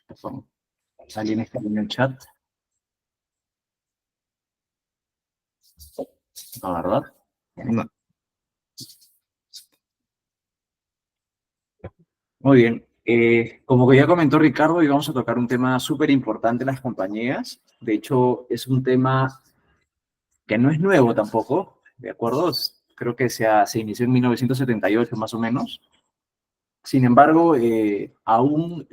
Perdón, alguien está en el chat. No, ¿verdad? No. Muy bien. Como que ya comentó Ricardo, hoy vamos a tocar un tema súper importante en las compañías. De hecho, es un tema que no es nuevo tampoco, ¿de acuerdo? Creo que se inició en 1978 más o menos. Sin embargo, aún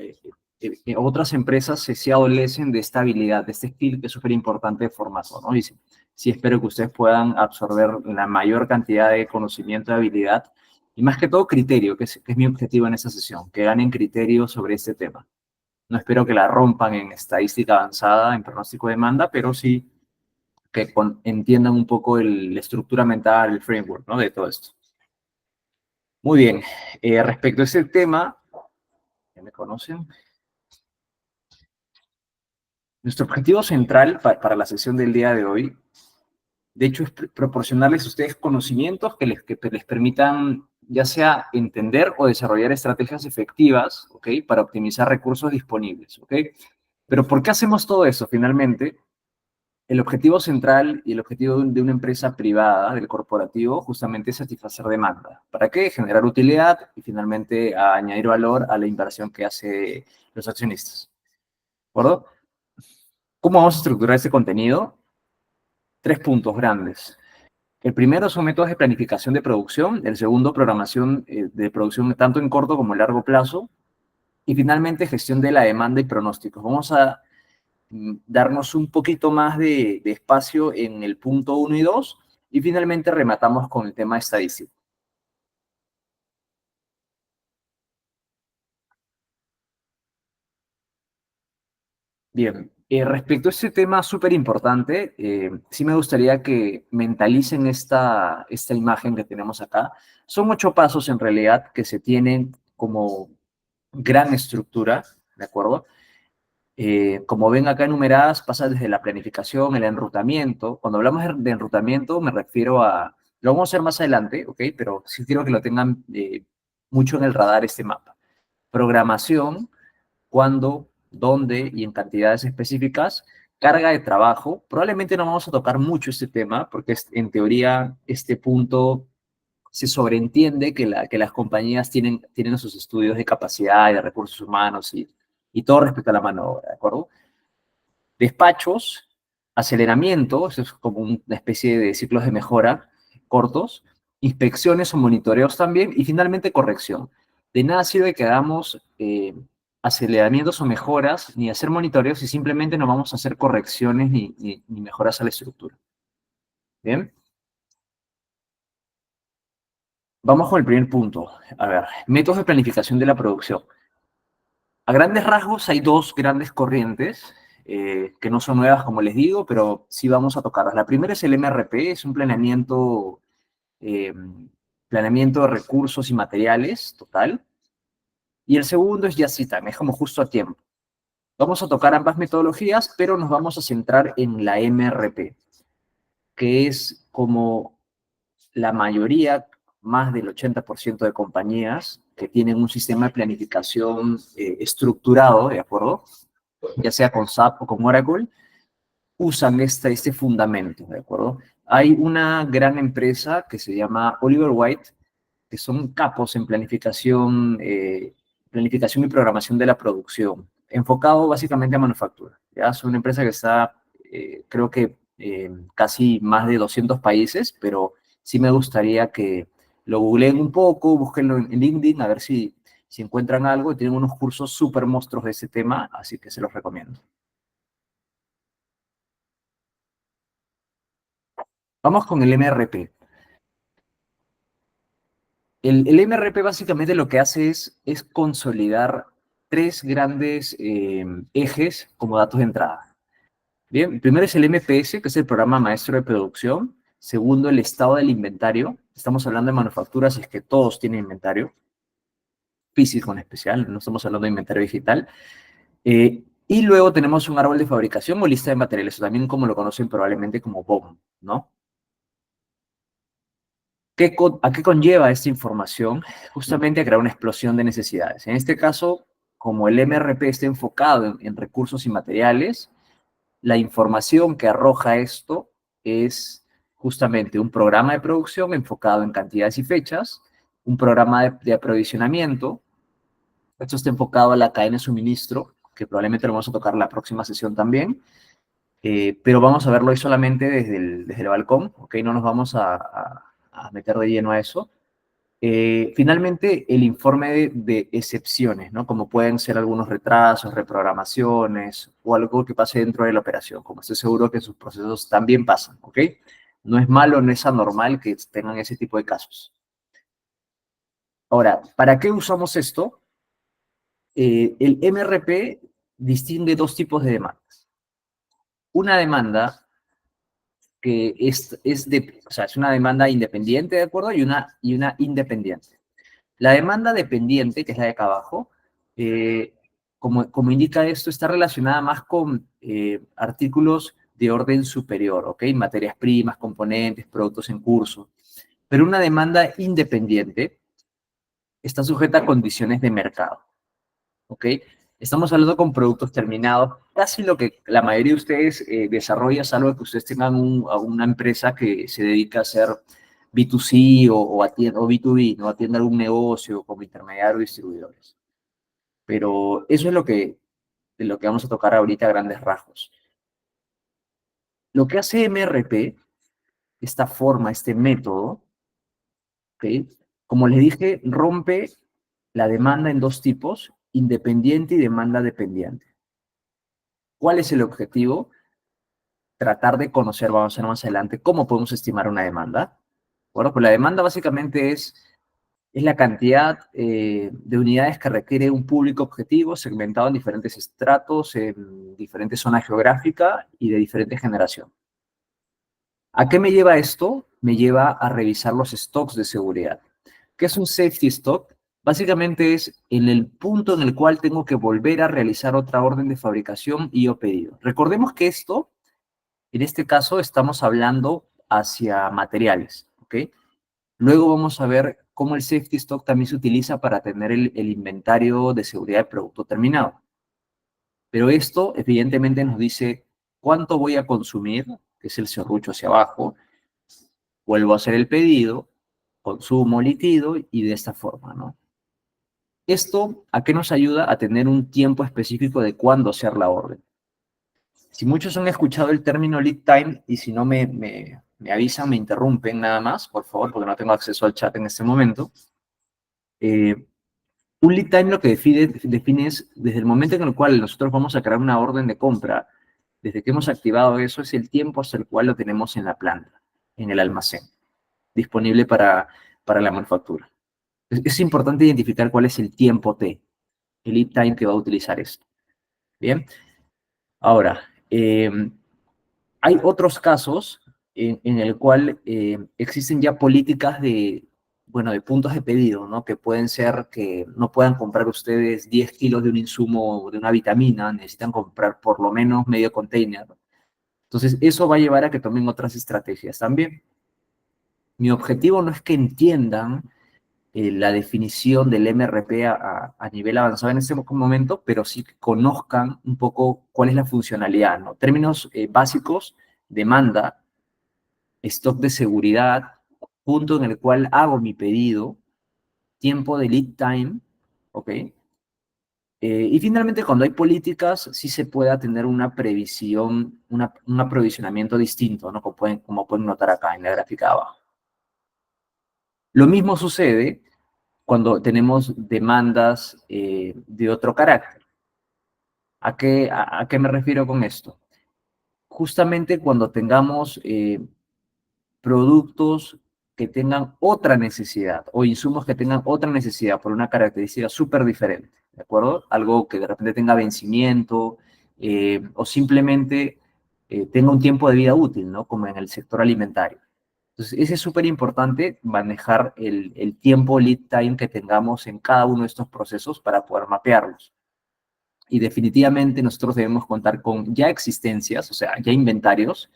otras empresas sí adolecen de esta habilidad, de este skill que es súper importante de formación, ¿no? Y sí espero que ustedes puedan absorber la mayor cantidad de conocimiento y habilidad, y más que todo criterio, que es mi objetivo en esta sesión, que ganen criterio sobre este tema. No espero que la rompan en estadística avanzada, en pronóstico de demanda, pero sí que entiendan un poco la estructura mental, el framework, ¿no? De todo esto. Muy bien. Respecto a ese tema, ¿ya me conocen? Nuestro objetivo central para la sesión del día de hoy, de hecho, es proporcionarles a ustedes conocimientos que les permitan ya sea entender o desarrollar estrategias efectivas, ¿ok? Para optimizar recursos disponibles, ¿ok? Pero ¿por qué hacemos todo eso? Finalmente, el objetivo central y el objetivo de una empresa privada, del corporativo, justamente es satisfacer demanda. ¿Para qué? Generar utilidad y finalmente añadir valor a la inversión que hace los accionistas. ¿De acuerdo? ¿Cómo vamos a estructurar este contenido? 3 puntos grandes. El primero son métodos de planificación de producción, el segundo programación de producción tanto en corto como en largo plazo, y finalmente gestión de la demanda y pronósticos. Vamos a darnos un poquito más de espacio en el punto 1 y 2, y finalmente rematamos con el tema estadístico. Bien, respecto a este tema súper importante, sí me gustaría que mentalicen esta imagen que tenemos acá. Son 8 pasos en realidad que se tienen como gran estructura, ¿de acuerdo? Como ven acá enumeradas, pasa desde la planificación, el enrutamiento. Cuando hablamos de enrutamiento me refiero a, lo vamos a hacer más adelante, ¿ok? Pero sí quiero que lo tengan mucho en el radar este mapa. Programación, cuándo, dónde y en cantidades específicas. Carga de trabajo, probablemente no vamos a tocar mucho este tema porque en teoría este punto se sobreentiende que las compañías tienen sus estudios de capacidad y de recursos humanos y todo respecto a la mano de obra, ¿de acuerdo? Despachos, aceleramiento, eso es como una especie de ciclos de mejora cortos, inspecciones o monitoreos también, y finalmente corrección. De nada sirve que hagamos aceleramientos o mejoras, ni hacer monitoreos, si simplemente no vamos a hacer correcciones ni mejoras a la estructura. ¿Bien? Vamos con el primer punto. A ver, métodos de planificación de la producción. A grandes rasgos hay 2 grandes corrientes que no son nuevas, como les digo, pero sí vamos a tocarlas. La primera es el MRP, es un eh, planeamiento de recursos y materiales total. Y el segundo es Just in Time, es como justo a tiempo. Vamos a tocar ambas metodologías, pero nos vamos a centrar en la MRP, que es como la mayoría, más del 80% de compañías que tienen un sistema de planificación estructurado, ¿de acuerdo? Ya sea con SAP o con Oracle, usan este fundamento, ¿de acuerdo? Hay una gran empresa que se llama Oliver White, que son capos en planificación y programación de la producción, enfocado básicamente a manufactura. ¿Ya? Es una empresa que está, creo que, casi más de 200 países, pero sí me gustaría que lo googleen un poco, búsquenlo en LinkedIn, a ver si encuentran algo. Tienen unos cursos súper monstruos de ese tema, así que se los recomiendo. Vamos con el MRP. El MRP básicamente lo que hace es consolidar 3 grandes ejes como datos de entrada. Bien, el primero es el MPS, que es el programa maestro de producción. Segundo, el estado del inventario. Estamos hablando de manufacturas, es que todos tienen inventario, físico en especial, no estamos hablando de inventario digital. Y luego tenemos un árbol de fabricación o lista de materiales, o también como lo conocen probablemente como BOM, ¿no? ¿A qué conlleva esta información? Justamente a crear una explosión de necesidades. En este caso, como el MRP está enfocado en recursos y materiales, la información que arroja esto es justamente un programa de producción enfocado en cantidades y fechas, un programa de aprovisionamiento. Esto está enfocado a la cadena de suministro, que probablemente lo vamos a tocar en la próxima sesión también, pero vamos a verlo ahí solamente desde el balcón, ¿ok? No nos vamos a meter de lleno a eso. Finalmente, el informe de excepciones, ¿no? Como pueden ser algunos retrasos, reprogramaciones o algo que pase dentro de la operación, como estoy seguro que sus procesos también pasan, ¿ok? No es malo, no es anormal que tengan ese tipo de casos. Ahora, ¿para qué usamos esto? El MRP distingue dos tipos de demandas. Una demanda que es una demanda independiente, ¿de acuerdo? Y una independiente. La demanda dependiente, que es la de acá abajo, eh, como indica esto, está relacionada más con artículos de orden superior, ¿ok? Materias primas, componentes, productos en curso. Pero una demanda independiente está sujeta a condiciones de mercado, ¿ok? Estamos hablando con productos terminados. Casi lo que la mayoría de ustedes desarrolla, salvo que ustedes tengan una empresa que se dedica a hacer B2C o B2B, ¿no? Atiende algún negocio como intermediario o distribuidores. Pero eso es de lo que vamos a tocar ahorita a grandes rasgos. Lo que hace MRP, esta forma, este método, ¿ok? Como les dije, rompe la demanda en dos tipos, independiente y demanda dependiente. ¿Cuál es el objetivo? Tratar de conocer, vamos a ver más adelante, cómo podemos estimar una demanda. Bueno, pues la demanda básicamente es la cantidad de unidades que requiere un público objetivo segmentado en diferentes estratos, en diferentes zonas geográficas y de diferente generación. ¿A qué me lleva esto? Me lleva a revisar los stocks de seguridad. ¿Qué es un safety stock? Básicamente es en el punto en el cual tengo que volver a realizar otra orden de fabricación y o pedido. Recordemos que esto, en este caso, estamos hablando hacia materiales, ¿ok? Luego vamos a ver cómo el safety stock también se utiliza para tener el inventario de seguridad del producto terminado. Pero esto evidentemente nos dice cuánto voy a consumir, que es el serrucho hacia abajo, vuelvo a hacer el pedido, consumo, litido y de esta forma, ¿no? ¿Esto a qué nos ayuda? A tener un tiempo específico de cuándo hacer la orden. Si muchos han escuchado el término lead time y si no me avisan, me interrumpen nada más, por favor, porque no tengo acceso al chat en este momento. Un lead time lo que define es desde el momento en el cual nosotros vamos a crear una orden de compra, desde que hemos activado eso, es el tiempo hasta el cual lo tenemos en la planta, en el almacén, disponible para la manufactura. Es importante identificar cuál es el tiempo T, el lead time que va a utilizar esto. Bien, ahora, hay otros casos en el cual existen ya políticas bueno, de puntos de pedido, ¿no? Que pueden ser que no puedan comprar ustedes 10 kilos de un insumo, de una vitamina, necesitan comprar por lo menos medio container. Entonces, eso va a llevar a que tomen otras estrategias también. Mi objetivo no es que entiendan la definición del MRP a nivel avanzado en este momento, pero sí que conozcan un poco cuál es la funcionalidad, ¿no? Términos básicos, demanda, stock de seguridad, punto en el cual hago mi pedido, tiempo de lead time, ¿ok? Y finalmente, cuando hay políticas, sí se puede tener una previsión, un aprovisionamiento distinto, ¿no? Como pueden notar acá en la gráfica de abajo. Lo mismo sucede cuando tenemos demandas de otro carácter. ¿A qué me refiero con esto? Justamente cuando tengamos productos que tengan otra necesidad o insumos que tengan otra necesidad por una característica súper diferente, ¿de acuerdo? Algo que de repente tenga vencimiento o simplemente tenga un tiempo de vida útil, ¿no? Como en el sector alimentario. Entonces, ese es súper importante manejar el tiempo lead time que tengamos en cada uno de estos procesos para poder mapearlos. Y definitivamente nosotros debemos contar con ya existencias, o sea, ya inventarios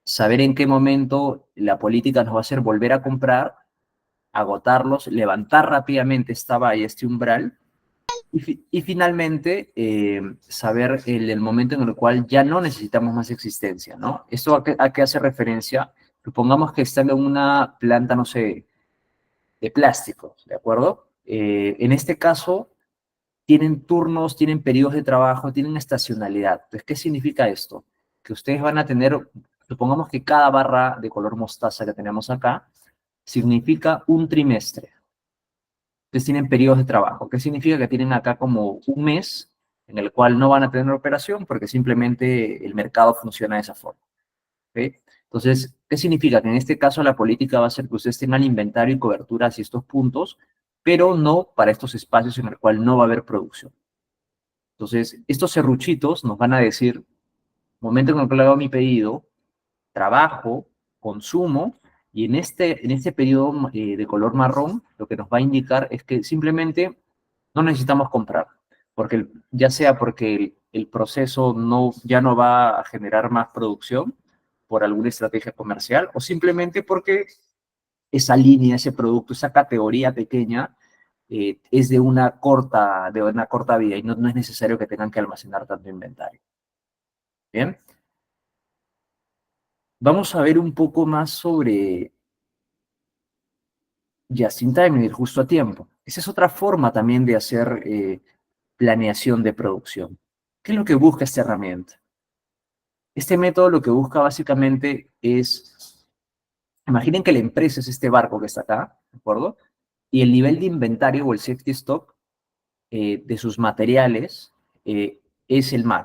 saber en qué momento la política nos va a hacer volver a comprar, agotarlos, levantar rápidamente esta valla, este umbral, y finalmente saber el momento en el cual ya no necesitamos más existencia, ¿no? ¿Esto a qué hace referencia? Supongamos que están en una planta, no sé, de plástico, ¿de acuerdo? En este caso, tienen turnos, tienen periodos de trabajo, tienen estacionalidad. Entonces, ¿qué significa esto? Que ustedes van a tener, supongamos que cada barra de color mostaza que tenemos acá significa un trimestre. Entonces tienen periodos de trabajo. ¿Qué significa? Que tienen acá como un mes en el cual no van a tener operación porque simplemente el mercado funciona de esa forma. ¿Ok? Entonces, ¿qué significa? Que en este caso la política va a ser que ustedes tengan inventario y cobertura hacia estos puntos, pero no para estos espacios en el cual no va a haber producción. Entonces, estos serruchitos nos van a decir, momento en el que hago mi pedido, trabajo, consumo, y en este periodo de color marrón, lo que nos va a indicar es que simplemente no necesitamos comprar, porque ya sea porque el proceso no, ya no va a generar más producción por alguna estrategia comercial, o simplemente porque esa línea, ese producto, esa categoría pequeña, es de una corta vida y no, no es necesario que tengan que almacenar tanto inventario. Bien, vamos a ver un poco más sobre just in time, ir justo a tiempo. Esa es otra forma también de hacer planeación de producción. ¿Qué es lo que busca esta herramienta? Este método lo que busca básicamente es, imaginen que la empresa es este barco que está acá, ¿de acuerdo? Y el nivel de inventario o el safety stock de sus materiales es el mar.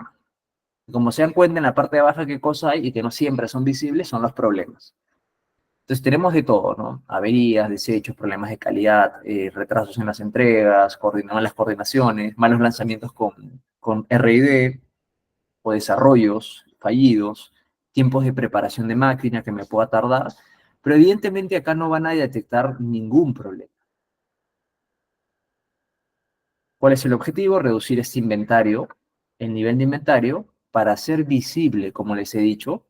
Como se dan cuenta en la parte de abajo qué cosa hay y que no siempre son visibles, son los problemas. Entonces tenemos de todo, ¿no? Averías, desechos, problemas de calidad, retrasos en las entregas, malas coordinaciones, malos lanzamientos con R&D o desarrollos fallidos, tiempos de preparación de máquina que me pueda tardar, pero evidentemente acá no van a detectar ningún problema. ¿Cuál es el objetivo? Reducir este inventario, el nivel de inventario, para hacer visible, como les he dicho,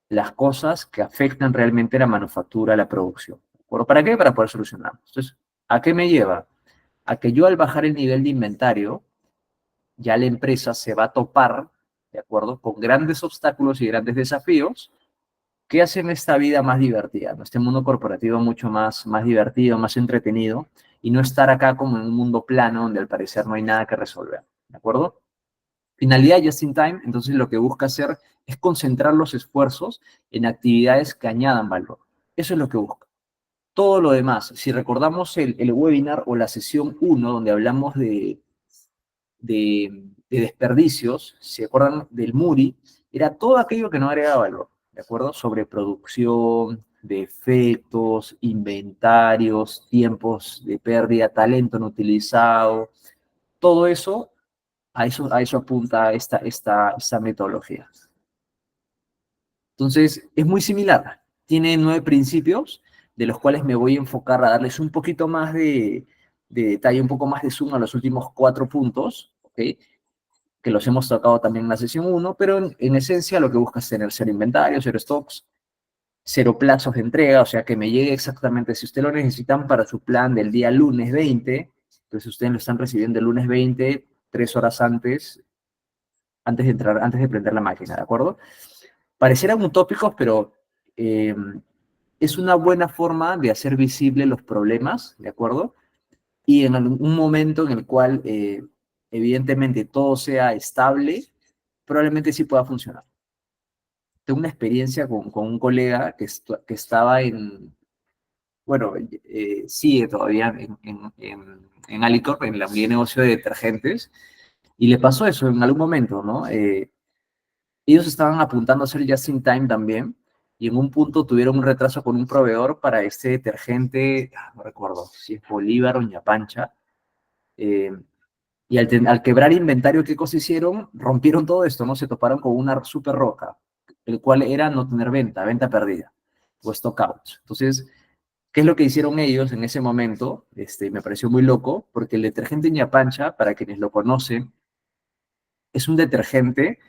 las cosas que afectan realmente la manufactura, la producción. ¿Para qué? Para poder solucionarlo. Entonces, ¿a qué me lleva? A que yo al bajar el nivel de inventario, ya la empresa se va a topar, ¿de acuerdo? Con grandes obstáculos y grandes desafíos que hacen esta vida más divertida, ¿no? Este mundo corporativo mucho más divertido, más entretenido, y no estar acá como en un mundo plano donde al parecer no hay nada que resolver, ¿de acuerdo? Finalidad just in time, entonces lo que busca hacer es concentrar los esfuerzos en actividades que añadan valor. Eso es lo que busca. Todo lo demás, si recordamos el webinar o la sesión uno donde hablamos de desperdicios, si acuerdan del Muri, era todo aquello que no agregaba valor, ¿de acuerdo? Sobre producción, defectos, inventarios, tiempos de pérdida, talento no utilizado, todo eso, a eso apunta esta metodología. Entonces, es muy similar. Tiene 9 principios, de los cuales me voy a enfocar a darles un poquito más de detalle, un poco más de zoom a los últimos 4 puntos, ¿ok? Que los hemos tocado también en la sesión uno, pero en esencia lo que busca es tener cero inventario, cero stocks, cero plazos de entrega, o sea, que me llegue exactamente, si ustedes lo necesitan para su plan del día lunes 20, entonces ustedes lo están recibiendo el lunes 20, 3 horas antes de entrar, antes de prender la máquina, ¿de acuerdo? Parecieran utópicos, pero es una buena forma de hacer visible los problemas, ¿de acuerdo? Y en un momento en el cual evidentemente todo sea estable, probablemente sí pueda funcionar. Tengo una experiencia con un colega que estaba bueno, sigue todavía en Alicorp, en la unidad de negocio de detergentes, y le pasó eso en algún momento, ¿no? Ellos estaban apuntando a hacer just in time también, y en un punto tuvieron un retraso con un proveedor para este detergente, no recuerdo si es Bolívar o Ñapancha, eh, y al quebrar inventario, ¿qué cosa hicieron? Rompieron todo esto, ¿no? Se toparon con una super roca, el cual era no tener venta perdida, o stock out. Entonces, ¿qué es lo que hicieron ellos en ese momento? Me pareció muy loco, porque el detergente Ñapancha, para quienes lo conocen, es un detergente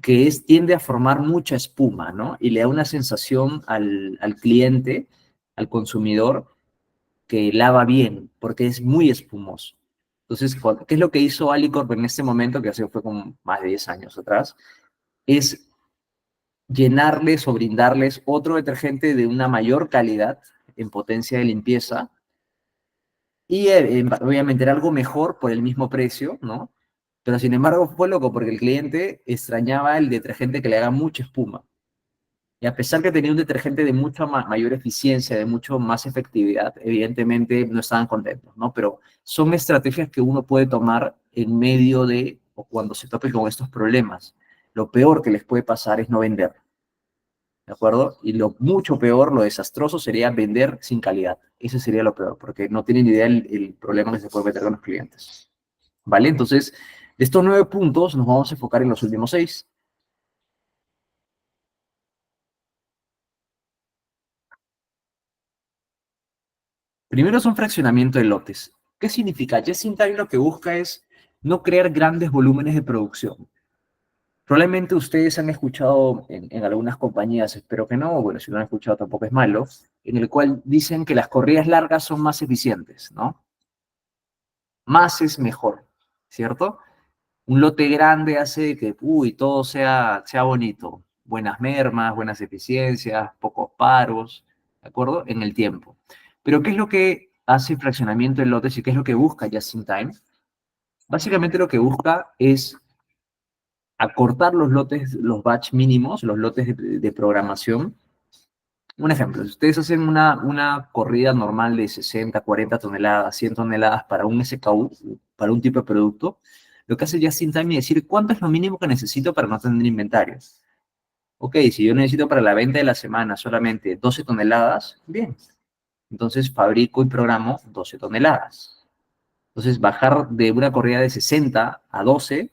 que tiende a formar mucha espuma, ¿no? Y le da una sensación al cliente, al consumidor, que lava bien, porque es muy espumoso. Entonces, ¿qué es lo que hizo Alicorp en este momento, que hace fue como más de 10 años atrás? Es llenarles o brindarles otro detergente de una mayor calidad en potencia de limpieza y obviamente era algo mejor por el mismo precio, ¿no? Pero sin embargo fue loco porque el cliente extrañaba el detergente que le haga mucha espuma. Y a pesar que tenía un detergente de mucha mayor eficiencia, de mucho más efectividad, evidentemente no estaban contentos, ¿no? Pero son estrategias que uno puede tomar en medio de o cuando se tope con estos problemas. Lo peor que les puede pasar es no vender, ¿de acuerdo? Y lo mucho peor, lo desastroso sería vender sin calidad. Ese sería lo peor, porque no tienen idea el problema que se puede meter con los clientes. ¿Vale? Entonces, de estos 9 puntos nos vamos a enfocar en los últimos 6. Primero es un fraccionamiento de lotes. ¿Qué significa? Just in time lo que busca es no crear grandes volúmenes de producción. Probablemente ustedes han escuchado en algunas compañías, espero que no, bueno, si no han escuchado tampoco es malo, en el cual dicen que las corridas largas son más eficientes, ¿no? Más es mejor, ¿cierto? Un lote grande hace que, uy, todo sea bonito. Buenas mermas, buenas eficiencias, pocos paros, ¿de acuerdo? En el tiempo. Pero ¿qué es lo que hace fraccionamiento de lotes y qué es lo que busca Just in Time? Básicamente lo que busca es acortar los lotes, los batch mínimos, los lotes de programación. Un ejemplo, si ustedes hacen una corrida normal de 60, 40 toneladas, 100 toneladas para un SKU, para un tipo de producto, lo que hace Just in Time es decir cuánto es lo mínimo que necesito para no tener inventarios. Ok, si yo necesito para la venta de la semana solamente 12 toneladas, bien. Entonces fabrico y programo 12 toneladas. Entonces bajar de una corrida de 60 a 12,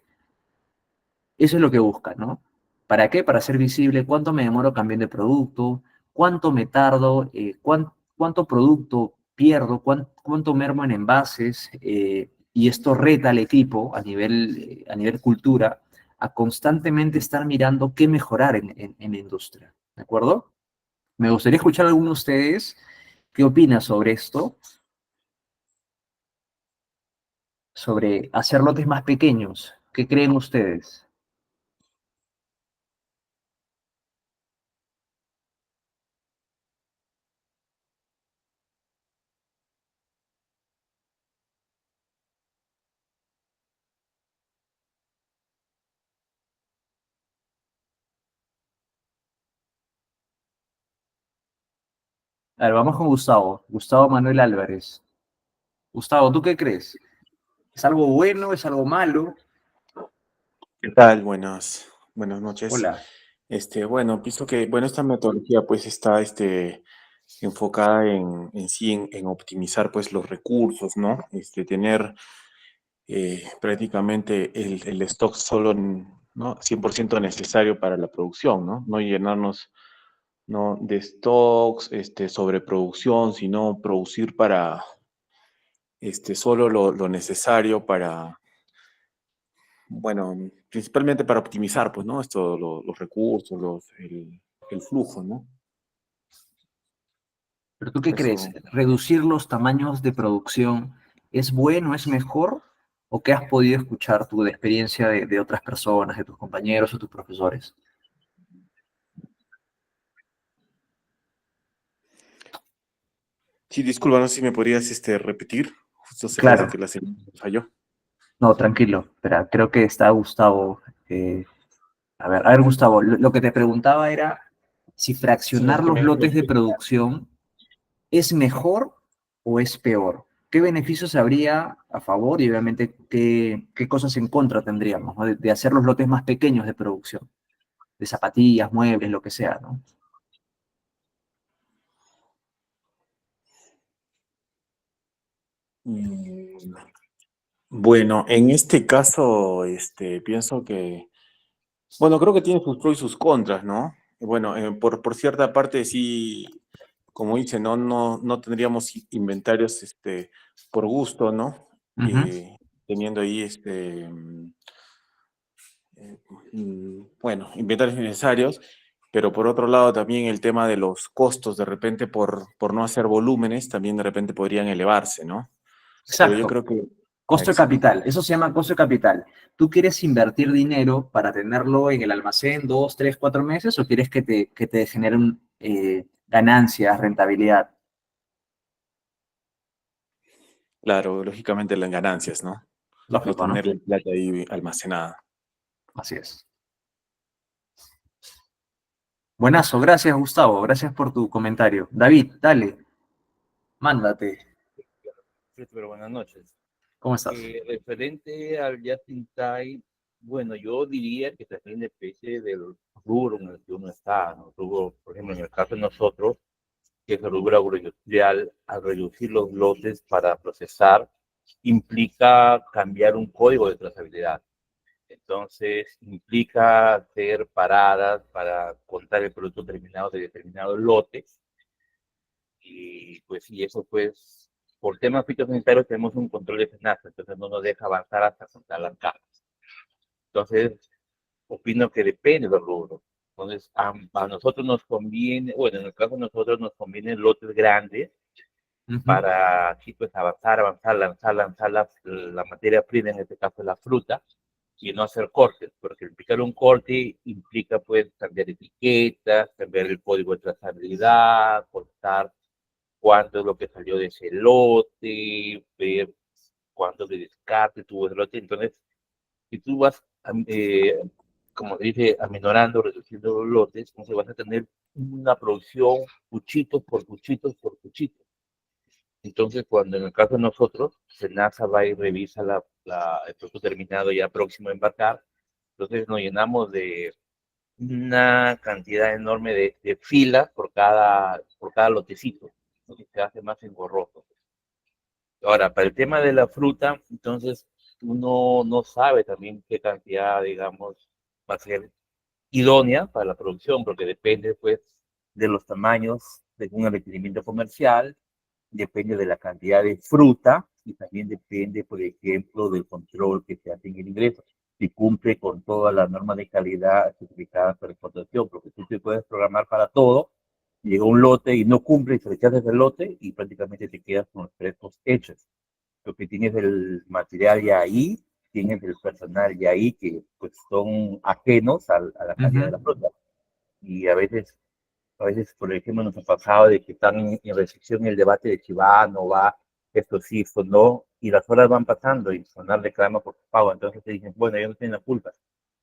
eso es lo que busca, ¿no? ¿Para qué? Para hacer visible cuánto me demoro cambiando de producto, cuánto me tardo, cuánto producto pierdo, cuánto mermo en envases, y esto reta al equipo a nivel cultura a constantemente estar mirando qué mejorar en la industria, ¿de acuerdo? Me gustaría escuchar a alguno de ustedes qué opina sobre esto, sobre hacer lotes más pequeños. ¿Qué creen ustedes? A ver, vamos con Gustavo. Gustavo Manuel Álvarez. Gustavo, ¿tú qué crees? ¿Es algo bueno? ¿Es algo malo? ¿Qué tal? Buenas noches. Hola. Bueno, pienso que, bueno, esta metodología pues está enfocada en optimizar pues los recursos, ¿no? Tener prácticamente el stock solo, ¿no? 100% necesario para la producción, ¿no? No llenarnos, ¿no? de stocks, sobreproducción, sino producir para, solo lo necesario para, bueno, principalmente para optimizar, pues, ¿no? Los recursos, el flujo, ¿no? ¿Pero tú qué crees? Eso. ¿Reducir los tamaños de producción es bueno, es mejor? ¿O qué has podido escuchar tú de experiencia de otras personas, de tus compañeros o tus profesores? Sí, disculpa, no sé si me podrías, repetir. Justo se parece Claro. que la señal falló. No, tranquilo. Espera, creo que está Gustavo. A ver, Gustavo, lo que te preguntaba era si Sí, es fraccionar que los lotes de producción ¿es mejor o es peor? ¿Qué beneficios habría a favor y obviamente qué cosas en contra tendríamos, ¿no? De hacer los lotes más pequeños de producción, de zapatillas, muebles, lo que sea, ¿no? Mm, Bueno, en este caso, pienso que, bueno, creo que tiene sus pros y sus contras, ¿no? Bueno, por cierta parte sí, como dice, no tendríamos inventarios, por gusto, ¿no? Ujú. Teniendo ahí, bueno, inventarios necesarios, pero por otro lado también el tema de los costos, de repente por no hacer volúmenes, también de repente podrían elevarse, ¿no? Pero yo Exacto. creo que, Costo de exacto, capital, eso se llama costo de capital. ¿Tú quieres invertir dinero para tenerlo en el almacén 2, 3, 4 meses o quieres que te generen ganancias, rentabilidad? claro, lógicamente las ganancias, ¿no? No Lógico, ¿no? tener la plata ahí almacenada. Así es. Buenazo, gracias Gustavo, gracias por tu comentario. David, dale, mándate. Sí, pero buenas noches. ¿Cómo estás? Referente al Just in Time, bueno, yo diría que también depende del rubro en el que uno está, ¿no? Rubro, por ejemplo, en el caso de nosotros, que es el rubro agroindustrial, al reducir los lotes para procesar, implica cambiar un código de trazabilidad. Entonces, implica hacer paradas para contar el producto terminado de determinado lote y pues y eso pues por temas fitosanitarios tenemos un control de FENASA, entonces no nos deja avanzar hasta contar las cargas. Entonces, opino que depende del rubro. Entonces, a nosotros nos conviene, bueno, en el caso de nosotros nos conviene lotes grandes Ujú, para así pues lanzar la materia prima, en este caso la fruta, y no hacer cortes, porque implicar un corte implica pues cambiar etiquetas, cambiar el código de trazabilidad, cortar cuánto es lo que salió de ese lote, ver cuánto de descarte tuvo ese lote. Entonces, si tú vas, como dice, aminorando, reduciendo los lotes, entonces vas a tener una producción cuchitos por cuchitos por cuchitos. Entonces, cuando en el caso de nosotros, SENASA va y revisa el producto terminado ya próximo a embarcar, entonces nos llenamos de una cantidad enorme de filas por cada lotecito, lo que se hace más engorroso. Ahora, para el tema de la fruta, entonces uno no sabe también qué cantidad, digamos, va a ser idónea para la producción, porque depende, pues, de los tamaños de un requerimiento comercial, depende de la cantidad de fruta y también depende, por ejemplo, del control que se hace en el ingreso. Si cumple con todas las normas de calidad certificadas para exportación, porque tú te puedes programar para todo, llega un lote y no cumple y se rechaza ese lote y prácticamente te quedas con los frescos hechos. Porque tienes el material ya ahí, tienes el personal ya ahí que pues son ajenos a la calidad de ujú. la fruta. Y a veces, por ejemplo, nos ha pasado de que están en recepción el debate de si va, no va, esto sí, esto no, y las horas van pasando y sonar reclama por pago, entonces te dicen, bueno, yo no tengo la culpa.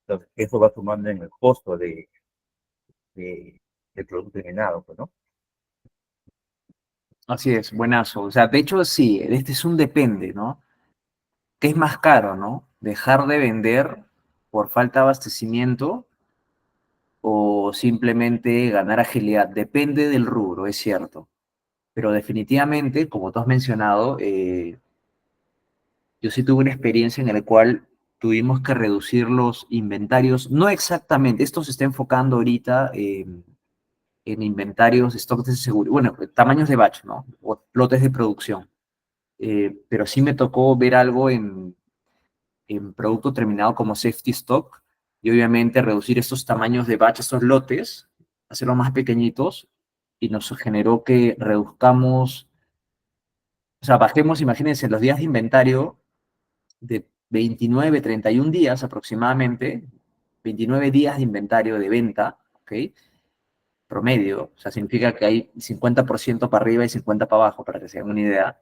Entonces, eso va sumando en el costo de, del producto terminado, pues, ¿no? Así es, buenazo. O sea, de hecho, sí, este es un depende, ¿no? ¿Qué es más caro, no? ¿Dejar de vender por falta de abastecimiento o simplemente ganar agilidad? Depende del rubro, es cierto. Pero definitivamente, como tú has mencionado, yo sí tuve una experiencia en la cual tuvimos que reducir los inventarios, no exactamente, esto se está enfocando ahorita en inventarios, stocks de seguridad, bueno, tamaños de batch, ¿no? O lotes de producción. Pero sí me tocó ver algo en producto terminado como safety stock y obviamente reducir estos tamaños de batch, estos lotes, hacerlos más pequeñitos y nos generó que reduzcamos, o sea, bajemos, imagínense, los días de inventario de 29, 31 días aproximadamente, 29 días de inventario de venta, ¿ok? Promedio, o sea, significa que hay 50% para arriba y 50 para abajo, para que se hagan una idea,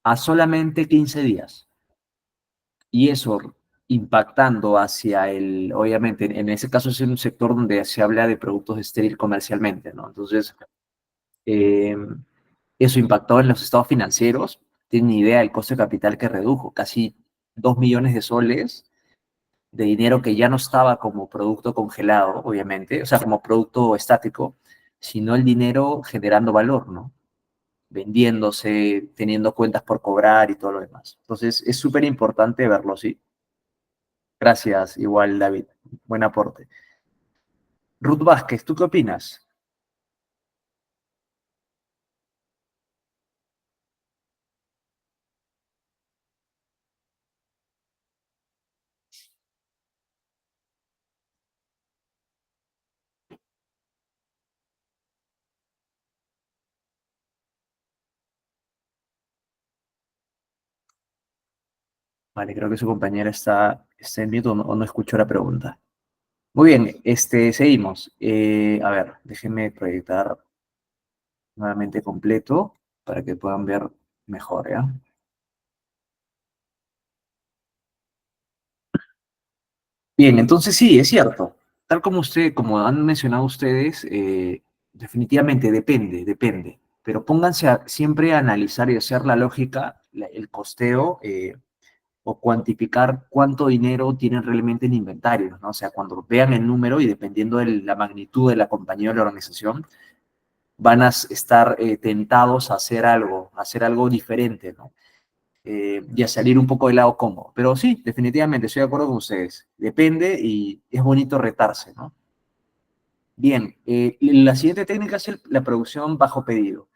a solamente 15 días. Y eso impactando hacia el, obviamente, en ese caso es un sector donde se habla de productos estéril comercialmente, ¿no? Entonces, eh, eso impactó en los estados financieros. Tienen idea del costo de capital que redujo, casi 2 millones de soles de dinero que ya no estaba como producto congelado, obviamente, o sea, como producto estático, sino el dinero generando valor, ¿no? Vendiéndose, teniendo cuentas por cobrar y todo lo demás. Entonces, es súper importante verlo, ¿sí? Gracias, igual David. Buen aporte. Ruth Vázquez, ¿tú qué opinas? Vale, creo que su compañera está en mute o no escuchó la pregunta. Muy bien, seguimos. A ver, déjenme proyectar nuevamente completo para que puedan ver mejor, ¿ya? Bien, entonces sí, es cierto. Tal como han mencionado ustedes, definitivamente depende. Pero pónganse siempre a analizar y hacer la lógica, el costeo, o cuantificar cuánto dinero tienen realmente en inventario, ¿no? O sea, cuando vean el número y dependiendo de la magnitud de la compañía o la organización, van a estar tentados a hacer algo diferente, ¿no? Y a salir un poco del lado cómodo. Pero sí, definitivamente, estoy de acuerdo con ustedes. Depende y es bonito retarse, ¿no? Bien, la siguiente técnica es la producción bajo pedido.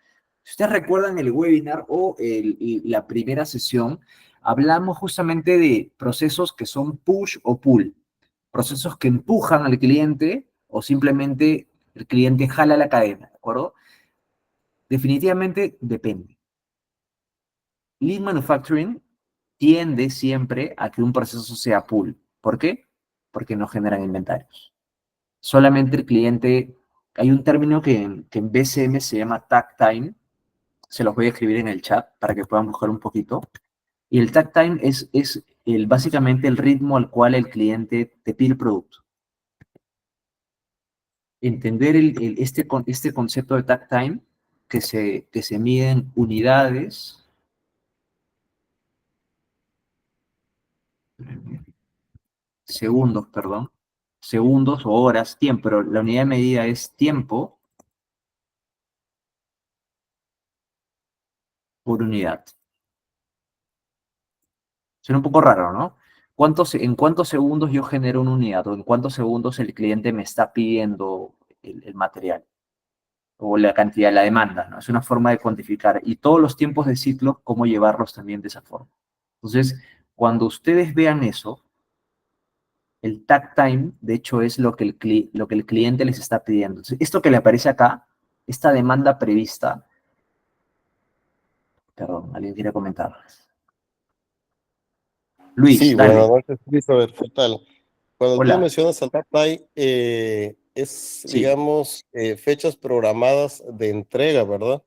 Si ustedes recuerdan el webinar o la primera sesión, hablamos justamente de procesos que son push o pull, procesos que empujan al cliente o simplemente el cliente jala la cadena, ¿de acuerdo? Definitivamente depende. Lean Manufacturing tiende siempre a que un proceso sea pull. ¿Por qué? Porque no generan inventarios. Solamente el cliente, hay un término que en BCM se llama tag time, se los voy a escribir en el chat para que puedan buscar un poquito. Y el tag time es básicamente el ritmo al cual el cliente te pide el producto. Entender este concepto de tag time que se mide en unidades, segundos, perdón, segundos o horas, tiempo, pero la unidad de medida es tiempo por unidad. Suena un poco raro, ¿no? ¿En cuántos segundos yo genero una unidad o en cuántos segundos el cliente me está pidiendo el material o la cantidad, la demanda, ¿no? Es una forma de cuantificar y todos los tiempos de ciclo, cómo llevarlos también de esa forma. Entonces, cuando ustedes vean eso, el tag time, de hecho, es lo que lo que el cliente les está pidiendo. Entonces, esto que le aparece acá, esta demanda prevista, perdón, alguien quiere comentar. Luis, Sí, buenas dale. noches, Christopher, ¿qué tal? Cuando tú Hola. mencionas al TAPTAI, es, Sí. digamos, fechas programadas de entrega, ¿verdad?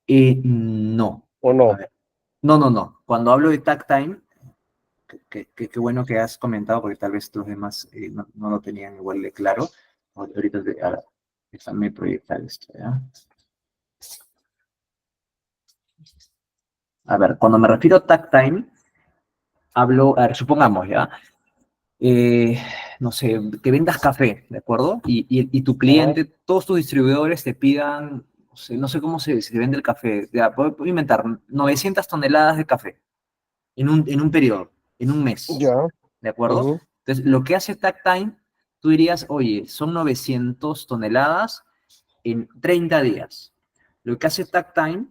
No. ¿O A no? ver. No. Cuando hablo de tag time, qué bueno que has comentado, porque tal vez los demás no lo tenían igual de claro. Ahorita déjame proyectar esto, ¿ya? A ver, cuando me refiero a tag time, hablo, a ver, supongamos, ¿ya? Eh, no sé, que vendas café, ¿de acuerdo? Y tu Ajá, cliente, todos tus distribuidores te pidan, no sé cómo se vende el café, ya, puedo inventar 900 toneladas de café en un periodo, en un mes, ya, ¿de acuerdo? ujú, Entonces, lo que hace Tag Time, tú dirías, oye, son 900 toneladas en 30 días. Lo que hace Tag Time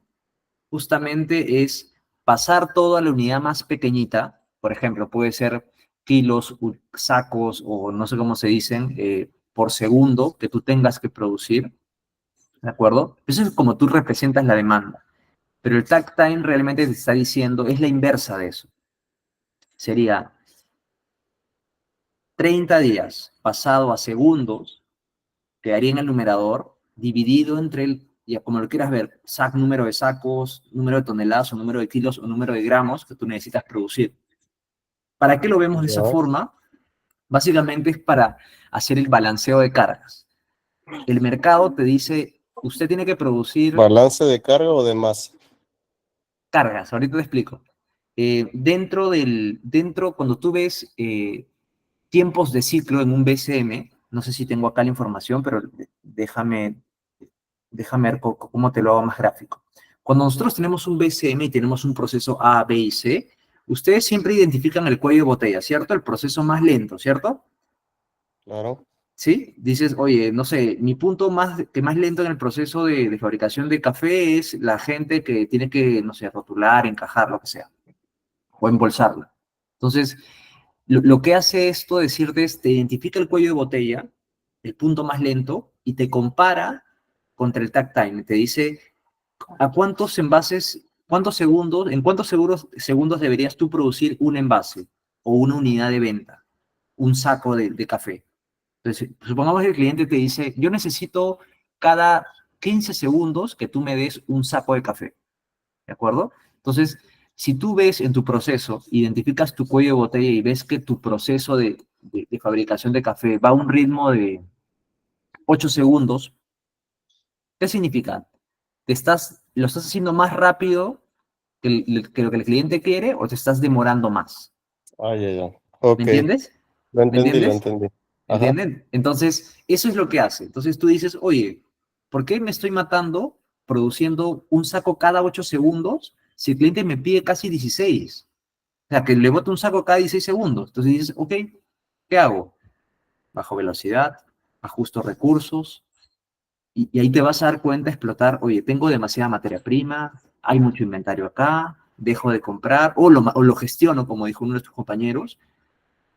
justamente es pasar toda la unidad más pequeñita, por ejemplo, puede ser kilos, sacos o no sé cómo se dicen, por segundo que tú tengas que producir, ¿de acuerdo? Eso es como tú representas la demanda. Pero el tag time realmente te está diciendo, es la inversa de eso. Sería 30 días pasado a segundos, quedaría en el numerador, dividido entre ya como lo quieras ver, número de sacos, número de toneladas, o número de kilos, o número de gramos que tú necesitas producir. ¿Para qué lo vemos de esa ya. forma? Básicamente es para hacer el balanceo de cargas. El mercado te dice, usted tiene que producir ¿Balance de carga o de masa? cargas, ahorita te explico. Cuando tú ves tiempos de ciclo en un BCM, no sé si tengo acá la información, pero déjame ver cómo te lo hago más gráfico. Cuando nosotros tenemos un BCM y tenemos un proceso A, B y C, ustedes siempre identifican el cuello de botella, ¿cierto? El proceso más lento, ¿cierto? Claro, ¿Sí? Dices, oye, no sé, mi punto más lento en el proceso de fabricación de café es la gente que tiene que, no sé, rotular, encajar, lo que sea, o embolsarlo. Entonces, lo que hace esto decirte es, te identifica el cuello de botella, el punto más lento, y te compara contra el tag time. Te dice, en cuántos segundos deberías tú producir un envase o una unidad de venta, un saco de café? Entonces, supongamos que el cliente te dice, yo necesito cada 15 segundos que tú me des un saco de café, ¿de acuerdo? Entonces, si tú ves en tu proceso, identificas tu cuello de botella y ves que tu proceso de fabricación de café va a un ritmo de 8 segundos, ¿qué significa? ¿Lo estás haciendo más rápido que lo que el cliente quiere o te estás demorando más? Ah, ya, ya. ¿Me Ok, entiendes? lo ¿Me entendí, lo entiendes? entendí. Ajá. ¿Entienden? Entonces, eso es lo que hace. Entonces tú dices, oye, ¿por qué me estoy matando produciendo un saco cada 8 segundos si el cliente me pide casi 16? O sea, que le bote un saco cada 16 segundos. Entonces dices, ok, ¿qué hago? Bajo velocidad, ajusto recursos, y ahí te vas a dar cuenta, explotar, oye, tengo demasiada materia prima, hay mucho inventario acá, dejo de comprar, o lo gestiono, como dijo uno de tus compañeros,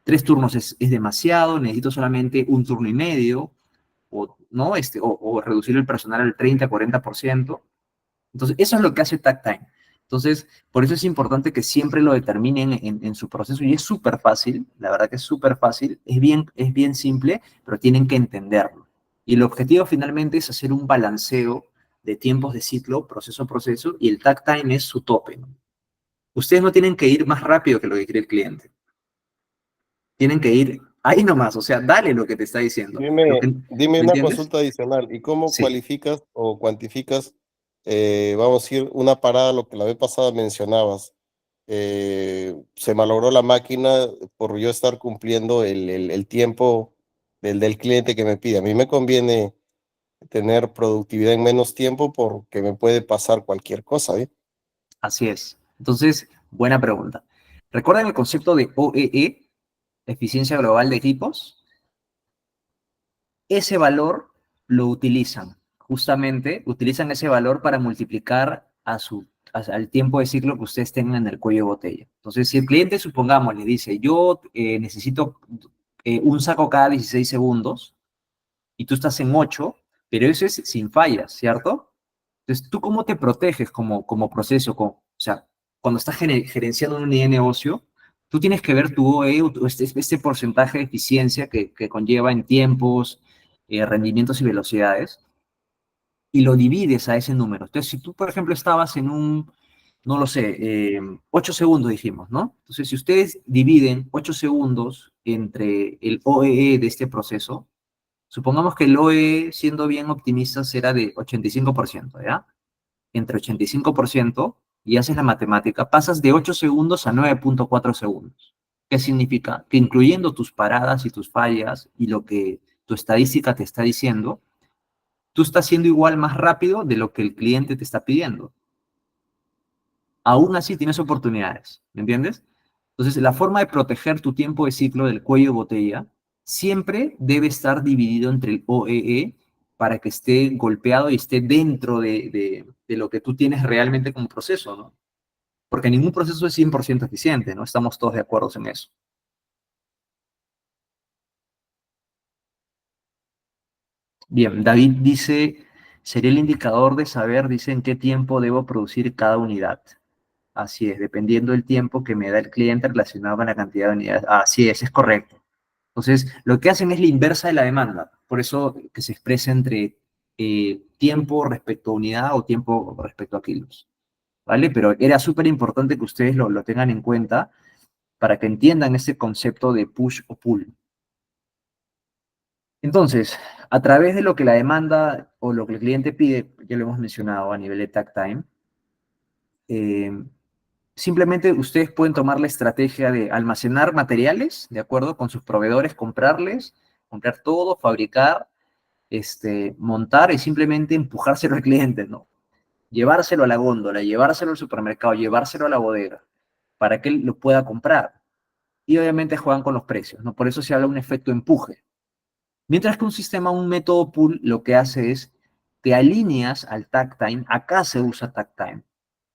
3 turnos es demasiado, necesito solamente un turno y medio, o, ¿no? O reducir el personal al 30-40%. Entonces, eso es lo que hace TagTime. Entonces, por eso es importante que siempre lo determinen en su proceso y es súper fácil, la verdad que es súper fácil, es bien simple, pero tienen que entenderlo. Y el objetivo finalmente es hacer un balanceo de tiempos de ciclo, proceso a proceso, y el TagTime es su tope, ¿no? Ustedes no tienen que ir más rápido que lo que quiere el cliente. Tienen que ir ahí nomás, o sea, dale lo que te está diciendo. Dime ¿Me una entiendes? consulta adicional. ¿Y cómo Sí, cualificas o cuantificas, vamos a ir una parada, lo que la vez pasada mencionabas? Se malogró la máquina por yo estar cumpliendo el tiempo del cliente que me pide. A mí me conviene tener productividad en menos tiempo porque me puede pasar cualquier cosa, ¿eh? así es. Entonces, buena pregunta. ¿Recuerdan el concepto de OEE, eficiencia global de equipos? Ese valor lo utilizan, justamente utilizan ese valor para multiplicar al tiempo de ciclo que ustedes tengan en el cuello de botella. Entonces, si el cliente, supongamos, le dice, yo necesito un saco cada 16 segundos y tú estás en 8, pero eso es sin fallas, ¿cierto? Entonces, ¿tú cómo te proteges como proceso? O sea, cuando estás gerenciando una unidad de negocio, tú tienes que ver tu OE, este porcentaje de eficiencia que conlleva en tiempos, rendimientos y velocidades, y lo divides a ese número. Entonces, si tú, por ejemplo, estabas en no lo sé, 8 segundos dijimos, ¿no? Entonces, si ustedes dividen 8 segundos entre el OEE de este proceso, supongamos que el OEE, siendo bien optimista, será de 85%, ¿ya? Entre 85% y haces la matemática, pasas de 8 segundos a 9,4 segundos. ¿Qué significa? Que incluyendo tus paradas y tus fallas y lo que tu estadística te está diciendo, tú estás siendo igual más rápido de lo que el cliente te está pidiendo. Aún así tienes oportunidades, ¿me entiendes? Entonces, la forma de proteger tu tiempo de ciclo del cuello de botella siempre debe estar dividido entre el OEE para que esté golpeado y esté dentro de lo que tú tienes realmente como proceso, ¿no? Porque ningún proceso es 100% eficiente, ¿no? Estamos todos de acuerdo en eso. Bien, David dice, sería el indicador de saber, dice, en qué tiempo debo producir cada unidad. Así es, dependiendo del tiempo que me da el cliente relacionado con la cantidad de unidades. Así es correcto. Entonces, lo que hacen es la inversa de la demanda. Por eso que se expresa entre tiempo respecto a unidad o tiempo respecto a kilos. ¿Vale? Pero era súper importante que ustedes lo tengan en cuenta para que entiendan ese concepto de push o pull. Entonces, a través de lo que la demanda o lo que el cliente pide, ya lo hemos mencionado a nivel de tag time, eh, simplemente ustedes pueden tomar la estrategia de almacenar materiales, de acuerdo con sus proveedores, comprar todo, fabricar, montar y simplemente empujárselo al cliente, ¿no? Llevárselo a la góndola, llevárselo al supermercado, llevárselo a la bodega, para que él lo pueda comprar. Y obviamente juegan con los precios, ¿no? Por eso se habla de un efecto empuje. Mientras que un método pull, lo que hace es, te alineas al tag time, acá se usa tag time,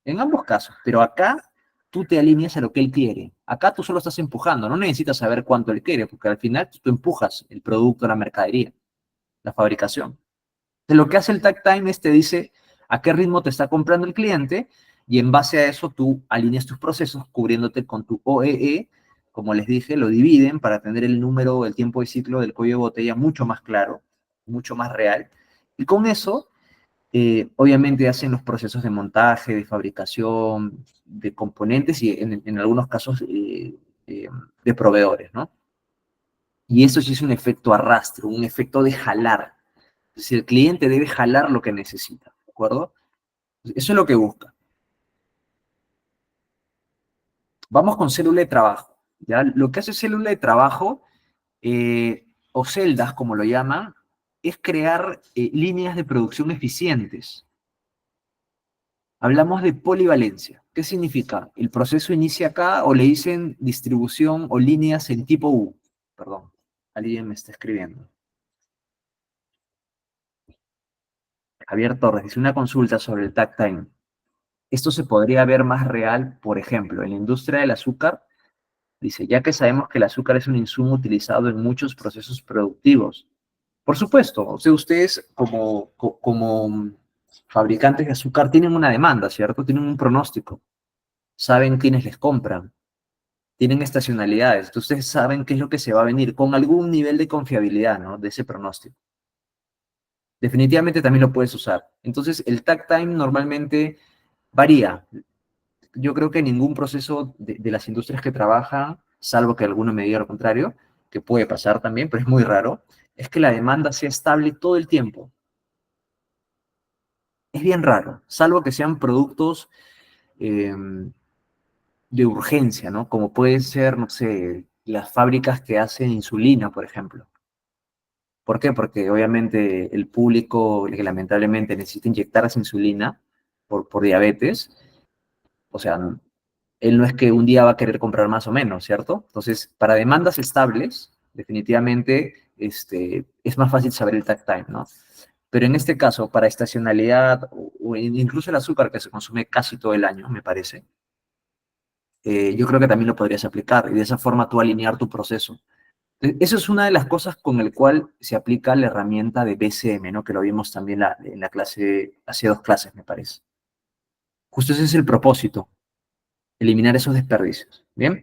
en ambos casos, pero acá tú te alineas a lo que él quiere. Acá tú solo estás empujando, no necesitas saber cuánto él quiere, porque al final tú empujas el producto, la mercadería, la fabricación. De lo que hace el tag time es te dice a qué ritmo te está comprando el cliente y en base a eso tú alineas tus procesos cubriéndote con tu OEE, como les dije, lo dividen para tener el número, el tiempo de ciclo del cuello de botella mucho más claro, mucho más real, y con eso, obviamente hacen los procesos de montaje, de fabricación, de componentes y en algunos casos de proveedores, ¿no? Y eso sí es un efecto arrastre, un efecto de jalar. Es decir, el cliente debe jalar lo que necesita, ¿de acuerdo? Eso es lo que busca. Vamos con célula de trabajo, ¿ya? Lo que hace célula de trabajo, o celdas, como lo llaman, es crear líneas de producción eficientes. Hablamos de polivalencia. ¿Qué significa? El proceso inicia acá o le dicen distribución o líneas en tipo U. Perdón, alguien me está escribiendo. Javier Torres dice una consulta sobre el tag time. Esto se podría ver más real, por ejemplo, en la industria del azúcar. Dice, ya que sabemos que el azúcar es un insumo utilizado en muchos procesos productivos. Por supuesto, o sea, ustedes como fabricantes de azúcar tienen una demanda, ¿cierto? Tienen un pronóstico. Saben quiénes les compran. Tienen estacionalidades. Entonces ustedes saben qué es lo que se va a venir con algún nivel de confiabilidad, ¿no? De ese pronóstico. Definitivamente también lo puedes usar. Entonces, el tag time normalmente varía. Yo creo que ningún proceso de las industrias que trabajan, salvo que alguno me diga lo contrario, que puede pasar también, pero es muy raro, es que la demanda sea estable todo el tiempo. Es bien raro, salvo que sean productos eh, de urgencia, ¿no? Como puede ser, no sé, las fábricas que hacen insulina, por ejemplo. ¿Por qué? Porque obviamente el público que lamentablemente necesita inyectar esa insulina por diabetes, o sea, él no es que un día va a querer comprar más o menos, ¿cierto? Entonces, para demandas estables, definitivamente es más fácil saber el tag time, ¿no? Pero en este caso, para estacionalidad o incluso el azúcar que se consume casi todo el año, me parece, yo creo que también lo podrías aplicar y de esa forma tú alinear tu proceso. Eso es una de las cosas con el cual se aplica la herramienta de BCM, ¿no? Que lo vimos también en la clase, hace 2 clases, me parece. Justo ese es el propósito, eliminar esos desperdicios. ¿Bien?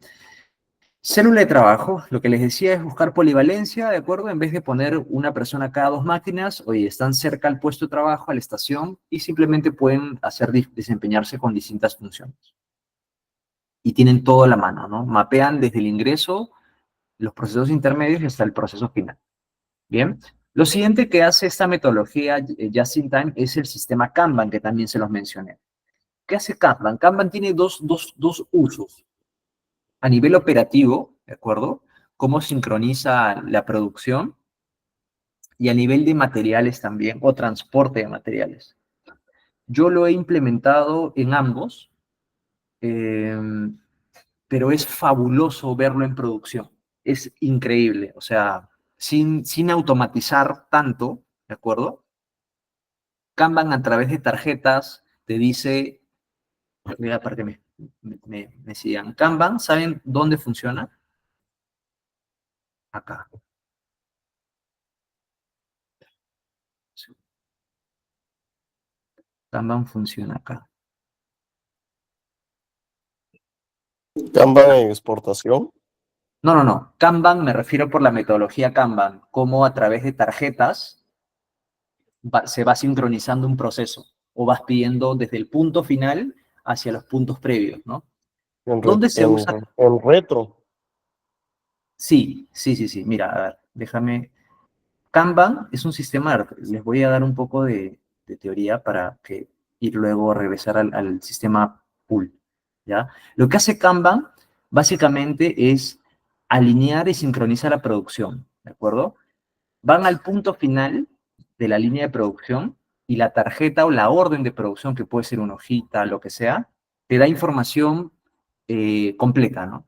Célula de trabajo, lo que les decía es buscar polivalencia, ¿de acuerdo? En vez de poner una persona cada 2 máquinas, oye, están cerca al puesto de trabajo, a la estación, y simplemente pueden desempeñarse con distintas funciones. Y tienen todo a la mano, ¿no? Mapean desde el ingreso, los procesos intermedios y hasta el proceso final. Bien. Lo siguiente que hace esta metodología Just in Time es el sistema Kanban, que también se los mencioné. ¿Qué hace Kanban? Kanban tiene dos usos. A nivel operativo, ¿de acuerdo? Cómo sincroniza la producción y a nivel de materiales también, o transporte de materiales. Yo lo he implementado en ambos, eh, pero es fabuloso verlo en producción. Es increíble, o sea, sin automatizar tanto, ¿de acuerdo? Kanban a través de tarjetas te dice, mira, para que me sigan, Kanban, ¿saben dónde funciona? Acá. Kanban funciona acá. Kanban en exportación. No. Kanban me refiero por la metodología Kanban, cómo a través de tarjetas se va sincronizando un proceso o vas pidiendo desde el punto final hacia los puntos previos, ¿no? ¿Dónde se usa? En retro. Sí. Mira, a ver, déjame. Kanban es un sistema, les voy a dar un poco de teoría para que ir luego a regresar al sistema pool, ¿ya? Lo que hace Kanban básicamente es alinear y sincronizar la producción, ¿de acuerdo? Van al punto final de la línea de producción y la tarjeta o la orden de producción, que puede ser una hojita, lo que sea, te da información completa, ¿no?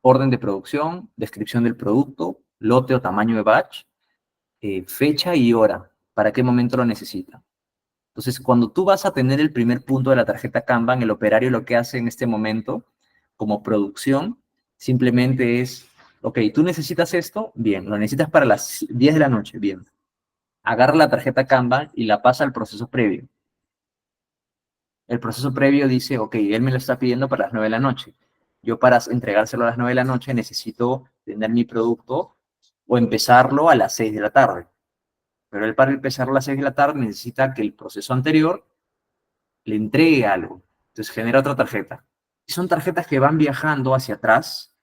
Orden de producción, descripción del producto, lote o tamaño de batch, fecha y hora, para qué momento lo necesita. Entonces, cuando tú vas a tener el primer punto de la tarjeta Kanban, el operario lo que hace en este momento, como producción, simplemente es, ok, tú necesitas esto, bien, lo necesitas para las 10 de la noche, bien. Agarra la tarjeta Kanban y la pasa al proceso previo. El proceso previo dice, ok, él me lo está pidiendo para las 9 de la noche. Yo para entregárselo a las 9 de la noche necesito tener mi producto o empezarlo a las 6 de la tarde. Pero él para empezarlo a las 6 de la tarde necesita que el proceso anterior le entregue algo. Entonces genera otra tarjeta. Y son tarjetas que van viajando hacia atrás,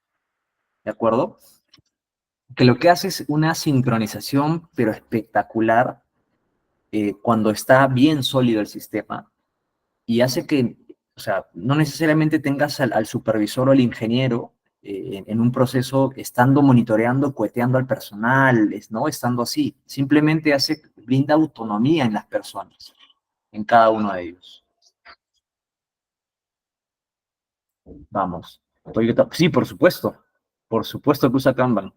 ¿de acuerdo? Que lo que hace es una sincronización, pero espectacular, cuando está bien sólido el sistema, y hace que, o sea, no necesariamente tengas al supervisor o al ingeniero en un proceso estando monitoreando, coheteando al personal, ¿no? Estando así. Simplemente brinda autonomía en las personas, en cada uno de ellos. Vamos. Toyota, sí, por supuesto. Por supuesto que usa Kanban.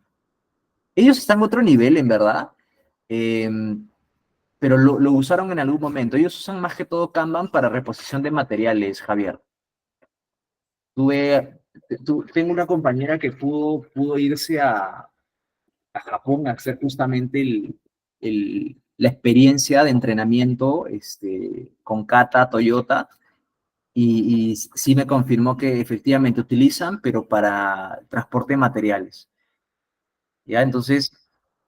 Ellos están a otro nivel, en verdad. Pero lo usaron en algún momento. Ellos usan más que todo Kanban para reposición de materiales, Javier. Tengo una compañera que pudo irse a Japón a hacer justamente la experiencia de entrenamiento con Kata, Toyota, y sí me confirmó que efectivamente utilizan, pero para transporte de materiales. ¿Ya? Entonces,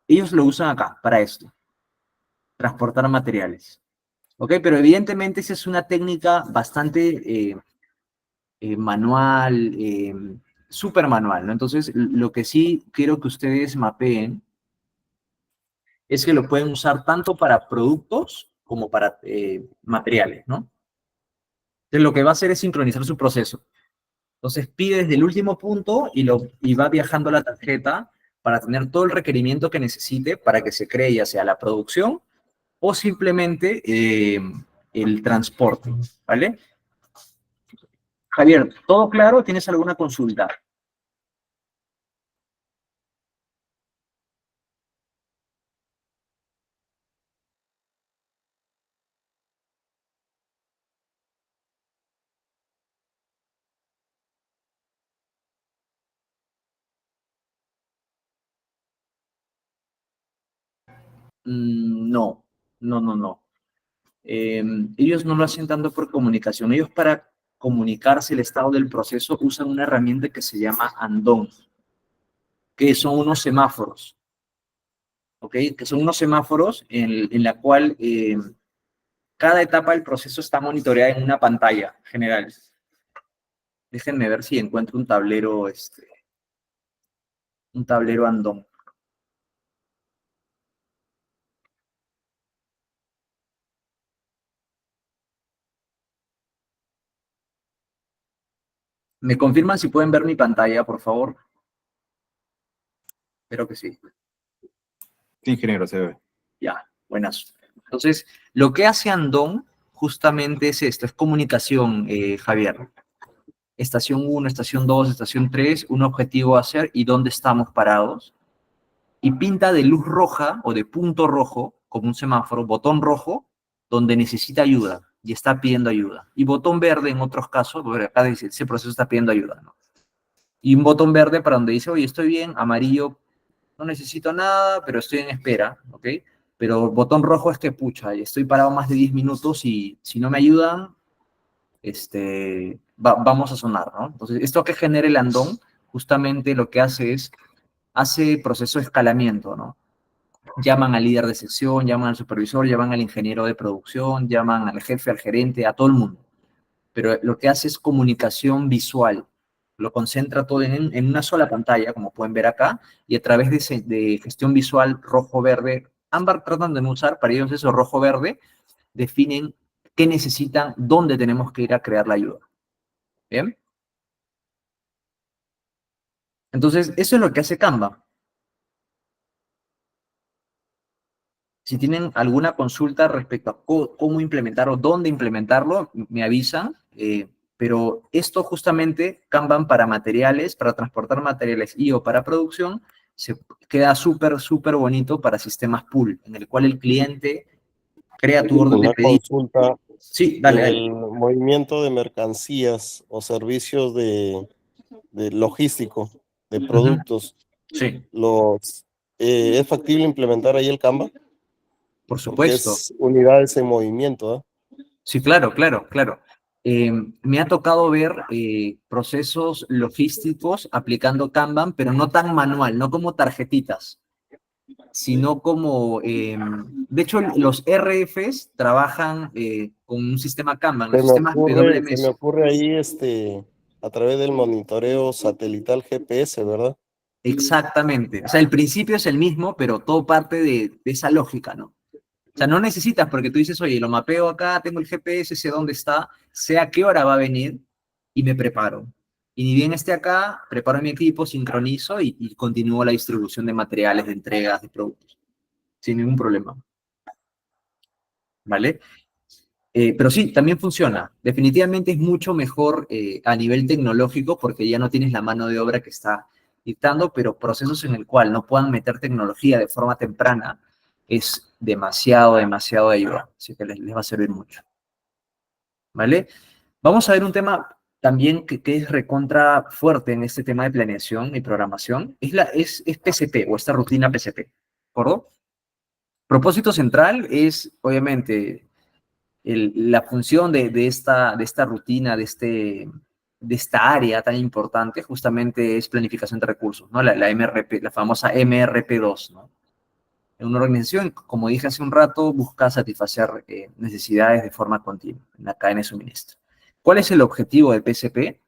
ellos lo usan acá, para esto, transportar materiales. ¿Ok? Pero evidentemente esa es una técnica bastante manual, súper manual, ¿no? Entonces, lo que sí quiero que ustedes mapeen es que lo pueden usar tanto para productos como para materiales, ¿no? Entonces, lo que va a hacer es sincronizar su proceso. Entonces, pide desde el último punto y va viajando la tarjeta para tener todo el requerimiento que necesite para que se cree ya sea la producción o simplemente el transporte, ¿vale? Javier, ¿todo claro? ¿Tienes alguna consulta? No, no, no, no. Ellos no lo hacen tanto por comunicación. Ellos para comunicarse el estado del proceso usan una herramienta que se llama Andon, que son unos semáforos, ¿ok? Que son unos semáforos en la cual cada etapa del proceso está monitoreada en una pantalla general. Déjenme ver si encuentro un tablero Andon. ¿Me confirman si pueden ver mi pantalla, por favor? Espero que sí. Sí, ingeniero, se ve. Ya, buenas. Entonces, lo que hace Andon justamente es esto, es comunicación, Javier. Estación 1, estación 2, estación 3, un objetivo a hacer y dónde estamos parados. Y pinta de luz roja o de punto rojo, como un semáforo, botón rojo, donde necesita ayuda y está pidiendo ayuda. Y botón verde en otros casos, porque acá dice, ese proceso está pidiendo ayuda, ¿no? Y un botón verde para donde dice, oye, estoy bien, amarillo, no necesito nada, pero estoy en espera, ¿ok? Pero botón rojo es que, pucha, estoy parado más de 10 minutos y si no me ayudan, vamos a sonar, ¿no? Entonces, esto que genera el andón, justamente lo que hace proceso de escalamiento, ¿no? Llaman al líder de sección, llaman al supervisor, llaman al ingeniero de producción, llaman al jefe, al gerente, a todo el mundo. Pero lo que hace es comunicación visual. Lo concentra todo en una sola pantalla, como pueden ver acá, y a través de gestión visual rojo-verde, ambas tratan de no usar, para ellos eso rojo-verde, definen qué necesitan, dónde tenemos que ir a crear la ayuda. ¿Bien? Entonces, eso es lo que hace Canva. Si tienen alguna consulta respecto a cómo implementarlo, dónde implementarlo, me avisan. Pero esto justamente, Kanban para materiales, para transportar materiales y o para producción, se queda súper, súper bonito para sistemas pool, en el cual el cliente crea tu orden de Una pedido. consulta Sí, en dale, el dale. movimiento de mercancías o servicios de logístico de productos, Sí, ¿es factible implementar ahí el Canva? por Porque supuesto. es unidades en movimiento, ¿ah? Sí, claro, claro, claro. Me ha tocado ver procesos logísticos aplicando Kanban, pero no tan manual, no como tarjetitas, sino como, de hecho, los RFs trabajan con un sistema Kanban, los sistemas Se me WMS. ocurre ahí, a través del monitoreo satelital GPS, ¿verdad? Exactamente. O sea, el principio es el mismo, pero todo parte de esa lógica, ¿no? O sea, no necesitas porque tú dices, oye, lo mapeo acá, tengo el GPS, sé dónde está, sé a qué hora va a venir y me preparo. Y ni bien esté acá, preparo mi equipo, sincronizo y continúo la distribución de materiales, de entregas, de productos, sin ningún problema. ¿Vale? Pero sí, también funciona. Definitivamente es mucho mejor a nivel tecnológico porque ya no tienes la mano de obra que está dictando, pero procesos en el cual no puedan meter tecnología de forma temprana es demasiado, demasiado de ayuda. Así que les va a servir mucho. ¿Vale? Vamos a ver un tema también que es recontra fuerte en este tema de planeación y programación. Es PCP o esta rutina PCP. ¿De acuerdo? Propósito central es, obviamente, la función de esta rutina, de esta área tan importante, justamente es planificación de recursos, ¿no? La MRP, la famosa MRP2, ¿no? En una organización, como dije hace un rato, busca satisfacer necesidades de forma continua en la cadena de suministro. ¿Cuál es el objetivo del PCP?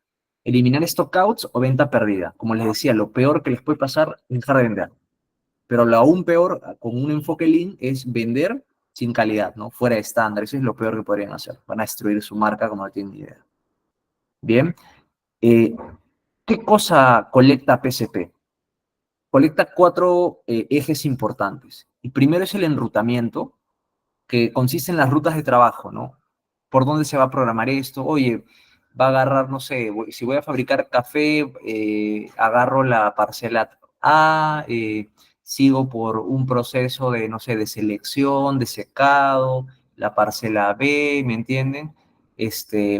Eliminar stockouts o venta perdida. Como les decía, lo peor que les puede pasar es dejar de vender. Pero lo aún peor, con un enfoque lean, es vender sin calidad, ¿no? Fuera de estándar. Eso es lo peor que podrían hacer. Van a destruir su marca como no tienen ni idea. Bien. Eh, ¿Qué cosa colecta PCP? Colecta cuatro ejes importantes. El primero es el enrutamiento, que consiste en las rutas de trabajo, ¿no? ¿Por dónde se va a programar esto? Oye, va a agarrar, no sé, si voy a fabricar café, agarro la parcela A, sigo por un proceso de, no sé, de selección, de secado, la parcela B, ¿me entienden?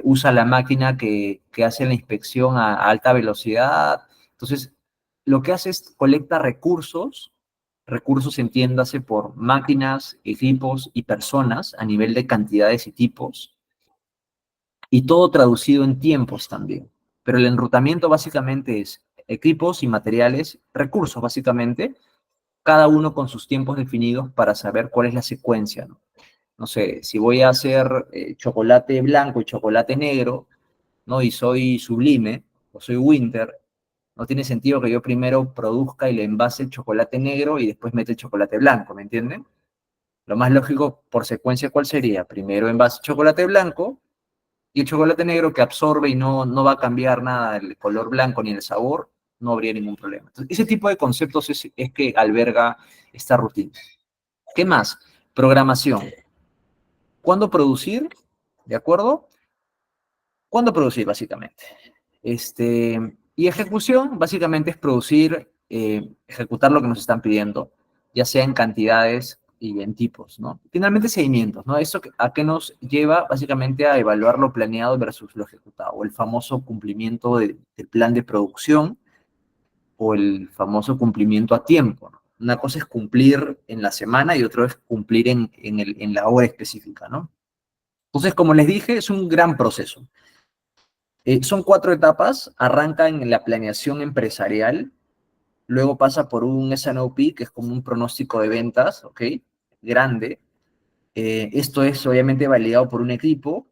Usa la máquina que hace la inspección a alta velocidad. Entonces, lo que hace es colecta recursos entiéndase por máquinas, equipos y personas a nivel de cantidades y tipos, y todo traducido en tiempos también. Pero el enrutamiento básicamente es equipos y materiales, recursos básicamente, cada uno con sus tiempos definidos para saber cuál es la secuencia, ¿no? No sé, si voy a hacer chocolate blanco y chocolate negro, ¿no? Y soy Sublime o soy Winter, no tiene sentido que yo primero produzca y le envase el chocolate negro y después mete el chocolate blanco, ¿me entienden? Lo más lógico, por secuencia, ¿cuál sería? Primero envase chocolate blanco y el chocolate negro que absorbe y no va a cambiar nada el color blanco ni el sabor, no habría ningún problema. Entonces, ese tipo de conceptos es que alberga esta rutina. ¿Qué más? Programación. ¿Cuándo producir? ¿De acuerdo? ¿Cuándo producir, básicamente? Y ejecución, básicamente, es producir, ejecutar lo que nos están pidiendo, ya sea en cantidades y en tipos, ¿no? Finalmente, seguimientos, ¿no? ¿Esto a qué nos lleva? Básicamente a evaluar lo planeado versus lo ejecutado, o el famoso cumplimiento del plan de producción, o el famoso cumplimiento a tiempo, ¿no? Una cosa es cumplir en la semana y otra es cumplir en la hora específica, ¿no? Entonces, como les dije, es un gran proceso. Son 4 etapas, arranca en la planeación empresarial, luego pasa por un S&OP, que es como un pronóstico de ventas, ¿ok? Grande. Esto es obviamente validado por un equipo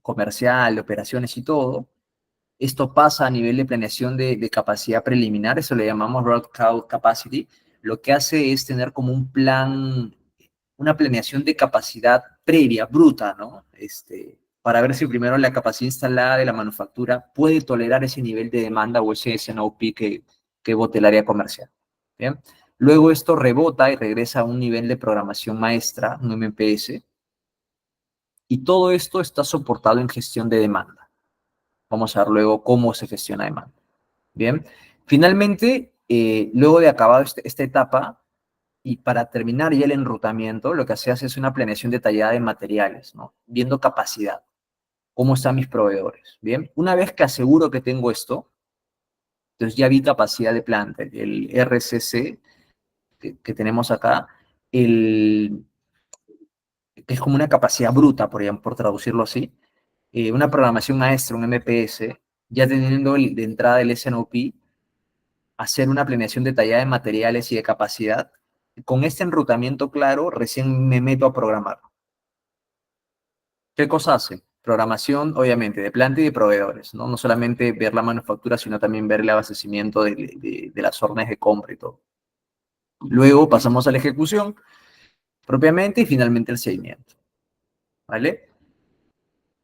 comercial, de operaciones y todo. Esto pasa a nivel de planeación de capacidad preliminar, eso le llamamos Raw Cloud Capacity. Lo que hace es tener como un plan, una planeación de capacidad previa, bruta, ¿no? Para ver si primero la capacidad instalada de la manufactura puede tolerar ese nivel de demanda o ese S&OP que bote el área comercial. ¿Bien? Luego esto rebota y regresa a un nivel de programación maestra, un MPS, y todo esto está soportado en gestión de demanda. Vamos a ver luego cómo se gestiona demanda. Bien, finalmente, luego de acabado esta etapa, y para terminar ya el enrutamiento, lo que se hace es una planeación detallada de materiales, ¿no? Viendo capacidad, cómo están mis proveedores. Bien, una vez que aseguro que tengo esto, entonces ya vi capacidad de planta, el RCC que tenemos acá, que es como una capacidad bruta, por traducirlo así. una programación maestra, un MPS, ya teniendo de entrada el SNOP, hacer una planeación detallada de materiales y de capacidad. Con este enrutamiento claro, recién me meto a programar. ¿Qué cosa hace? Programación, obviamente, de planta y de proveedores, ¿no? No solamente ver la manufactura, sino también ver el abastecimiento de las órdenes de compra y todo. Luego pasamos a la ejecución, propiamente, y finalmente el seguimiento. ¿Vale?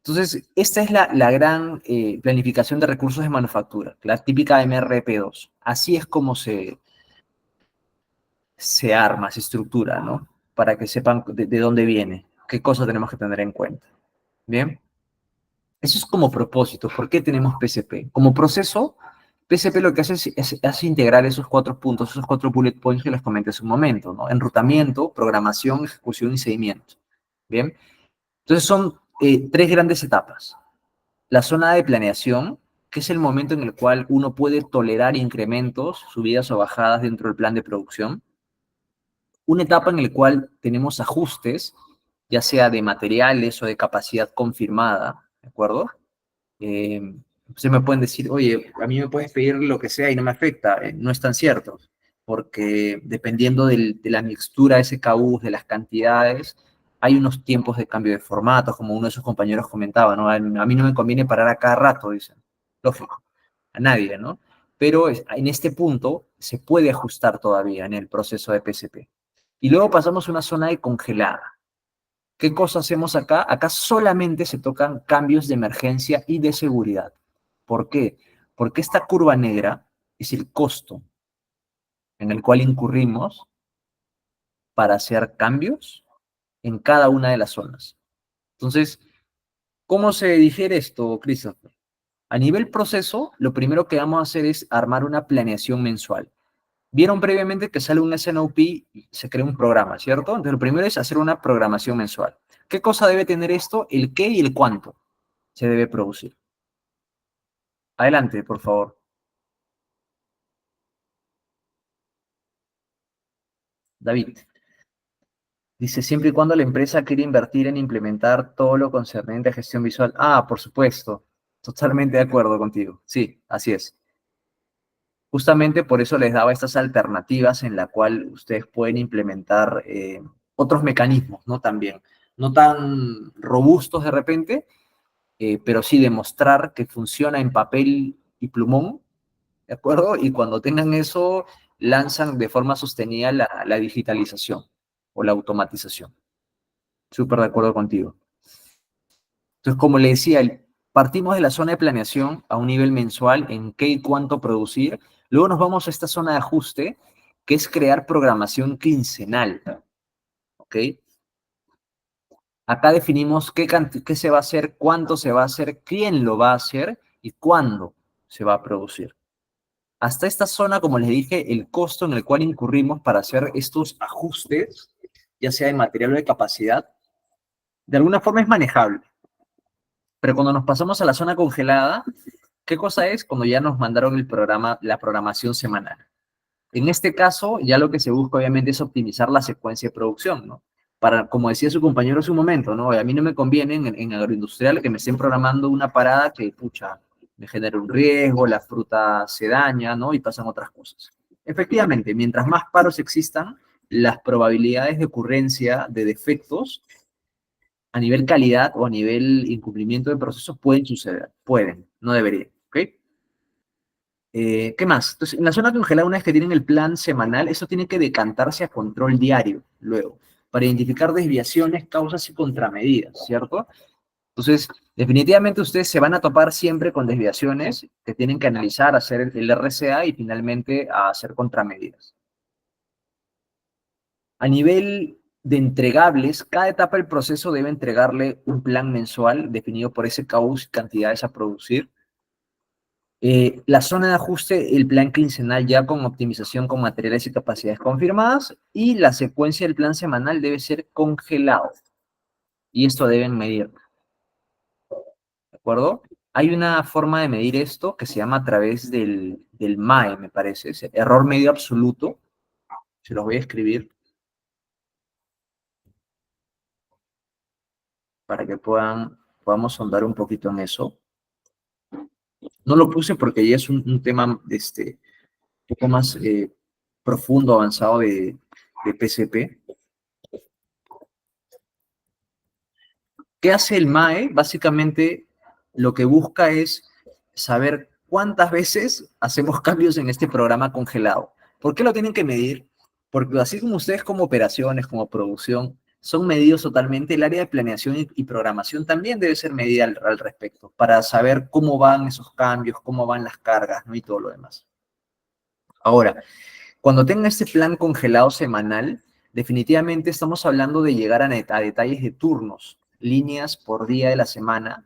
Entonces, esta es la gran planificación de recursos de manufactura, la típica MRP2. Así es como se arma, se estructura, ¿no? Para que sepan de dónde viene, qué cosas tenemos que tener en cuenta. Bien. Eso es como propósito. ¿Por qué tenemos PCP? Como proceso, PCP lo que hace es integrar esos 4 puntos, esos 4 bullet points que les comenté hace un momento, ¿no? Enrutamiento, programación, ejecución y seguimiento. Bien. Entonces son 3 grandes etapas. La zona de planeación, que es el momento en el cual uno puede tolerar incrementos, subidas o bajadas dentro del plan de producción. Una etapa en la cual tenemos ajustes, ya sea de materiales o de capacidad confirmada, ¿de acuerdo? Ustedes me pueden decir, oye, a mí me puedes pedir lo que sea y no me afecta. No es tan cierto, porque dependiendo de la mixtura de SKUs, de las cantidades, hay unos tiempos de cambio de formatos, como uno de sus compañeros comentaba, ¿no? A mí no me conviene parar a cada rato, dicen. Lógico, a nadie, ¿no? Pero en este punto se puede ajustar todavía en el proceso de PCP. Y luego pasamos a una zona de congelada. ¿Qué cosa hacemos acá? Acá solamente se tocan cambios de emergencia y de seguridad. ¿Por qué? Porque esta curva negra es el costo en el cual incurrimos para hacer cambios en cada una de las zonas. Entonces, ¿cómo se digiere esto, Christopher? A nivel proceso, lo primero que vamos a hacer es armar una planeación mensual. Vieron previamente que sale un SNOP y se crea un programa, ¿cierto? Entonces, lo primero es hacer una programación mensual. ¿Qué cosa debe tener esto? El qué y el cuánto se debe producir. Adelante, por favor. David. Dice, siempre y cuando la empresa quiere invertir en implementar todo lo concerniente a gestión visual. Ah, por supuesto. Totalmente de acuerdo contigo. Sí, así es. Justamente por eso les daba estas alternativas en la cual ustedes pueden implementar otros mecanismos, ¿no? También. No tan robustos de repente, pero sí demostrar que funciona en papel y plumón, ¿de acuerdo? Y cuando tengan eso, lanzan de forma sostenida la digitalización o la automatización. Súper de acuerdo contigo. Entonces, como le decía, partimos de la zona de planeación a un nivel mensual en qué y cuánto producir. Luego nos vamos a esta zona de ajuste, que es crear programación quincenal. ¿Ok? Acá definimos qué se va a hacer, cuánto se va a hacer, quién lo va a hacer y cuándo se va a producir. Hasta esta zona, como les dije, el costo en el cual incurrimos para hacer estos ajustes, ya sea de material o de capacidad, de alguna forma es manejable. Pero cuando nos pasamos a la zona congelada, ¿qué cosa es? Cuando ya nos mandaron el programa, la programación semanal. En este caso, ya lo que se busca obviamente es optimizar la secuencia de producción, ¿no? Para, como decía su compañero hace un momento, ¿no? A mí no me conviene en agroindustrial que me estén programando una parada que, pucha, me genera un riesgo, la fruta se daña, ¿no? Y pasan otras cosas. Efectivamente, mientras más paros existan, las probabilidades de ocurrencia de defectos a nivel calidad o a nivel incumplimiento de procesos pueden suceder, pueden, no deberían, ¿ok? ¿Qué más? Entonces, en la zona congelada, una vez que tienen el plan semanal, eso tiene que decantarse a control diario, luego, para identificar desviaciones, causas y contramedidas, ¿cierto? Entonces, definitivamente ustedes se van a topar siempre con desviaciones que tienen que analizar, hacer el RCA y finalmente a hacer contramedidas. A nivel de entregables, cada etapa del proceso debe entregarle un plan mensual definido por SKUs y cantidades a producir. La zona de ajuste, el plan quincenal ya con optimización con materiales y capacidades confirmadas, y la secuencia del plan semanal debe ser congelado. Y esto deben medir. ¿De acuerdo? Hay una forma de medir esto que se llama a través del MAE, me parece. Es error medio absoluto. Se los voy a escribir para que puedan podamos ahondar un poquito en eso. No lo puse porque ya es un tema un poco más profundo, avanzado de PCP. ¿Qué hace el MAE? Básicamente lo que busca es saber cuántas veces hacemos cambios en este programa congelado. ¿Por qué lo tienen que medir? Porque así como ustedes como operaciones, como producción, son medidos totalmente, el área de planeación y programación también debe ser medida al respecto, para saber cómo van esos cambios, cómo van las cargas, ¿no? Y todo lo demás. Ahora, cuando tengan este plan congelado semanal, definitivamente estamos hablando de llegar a detalles de turnos, líneas por día de la semana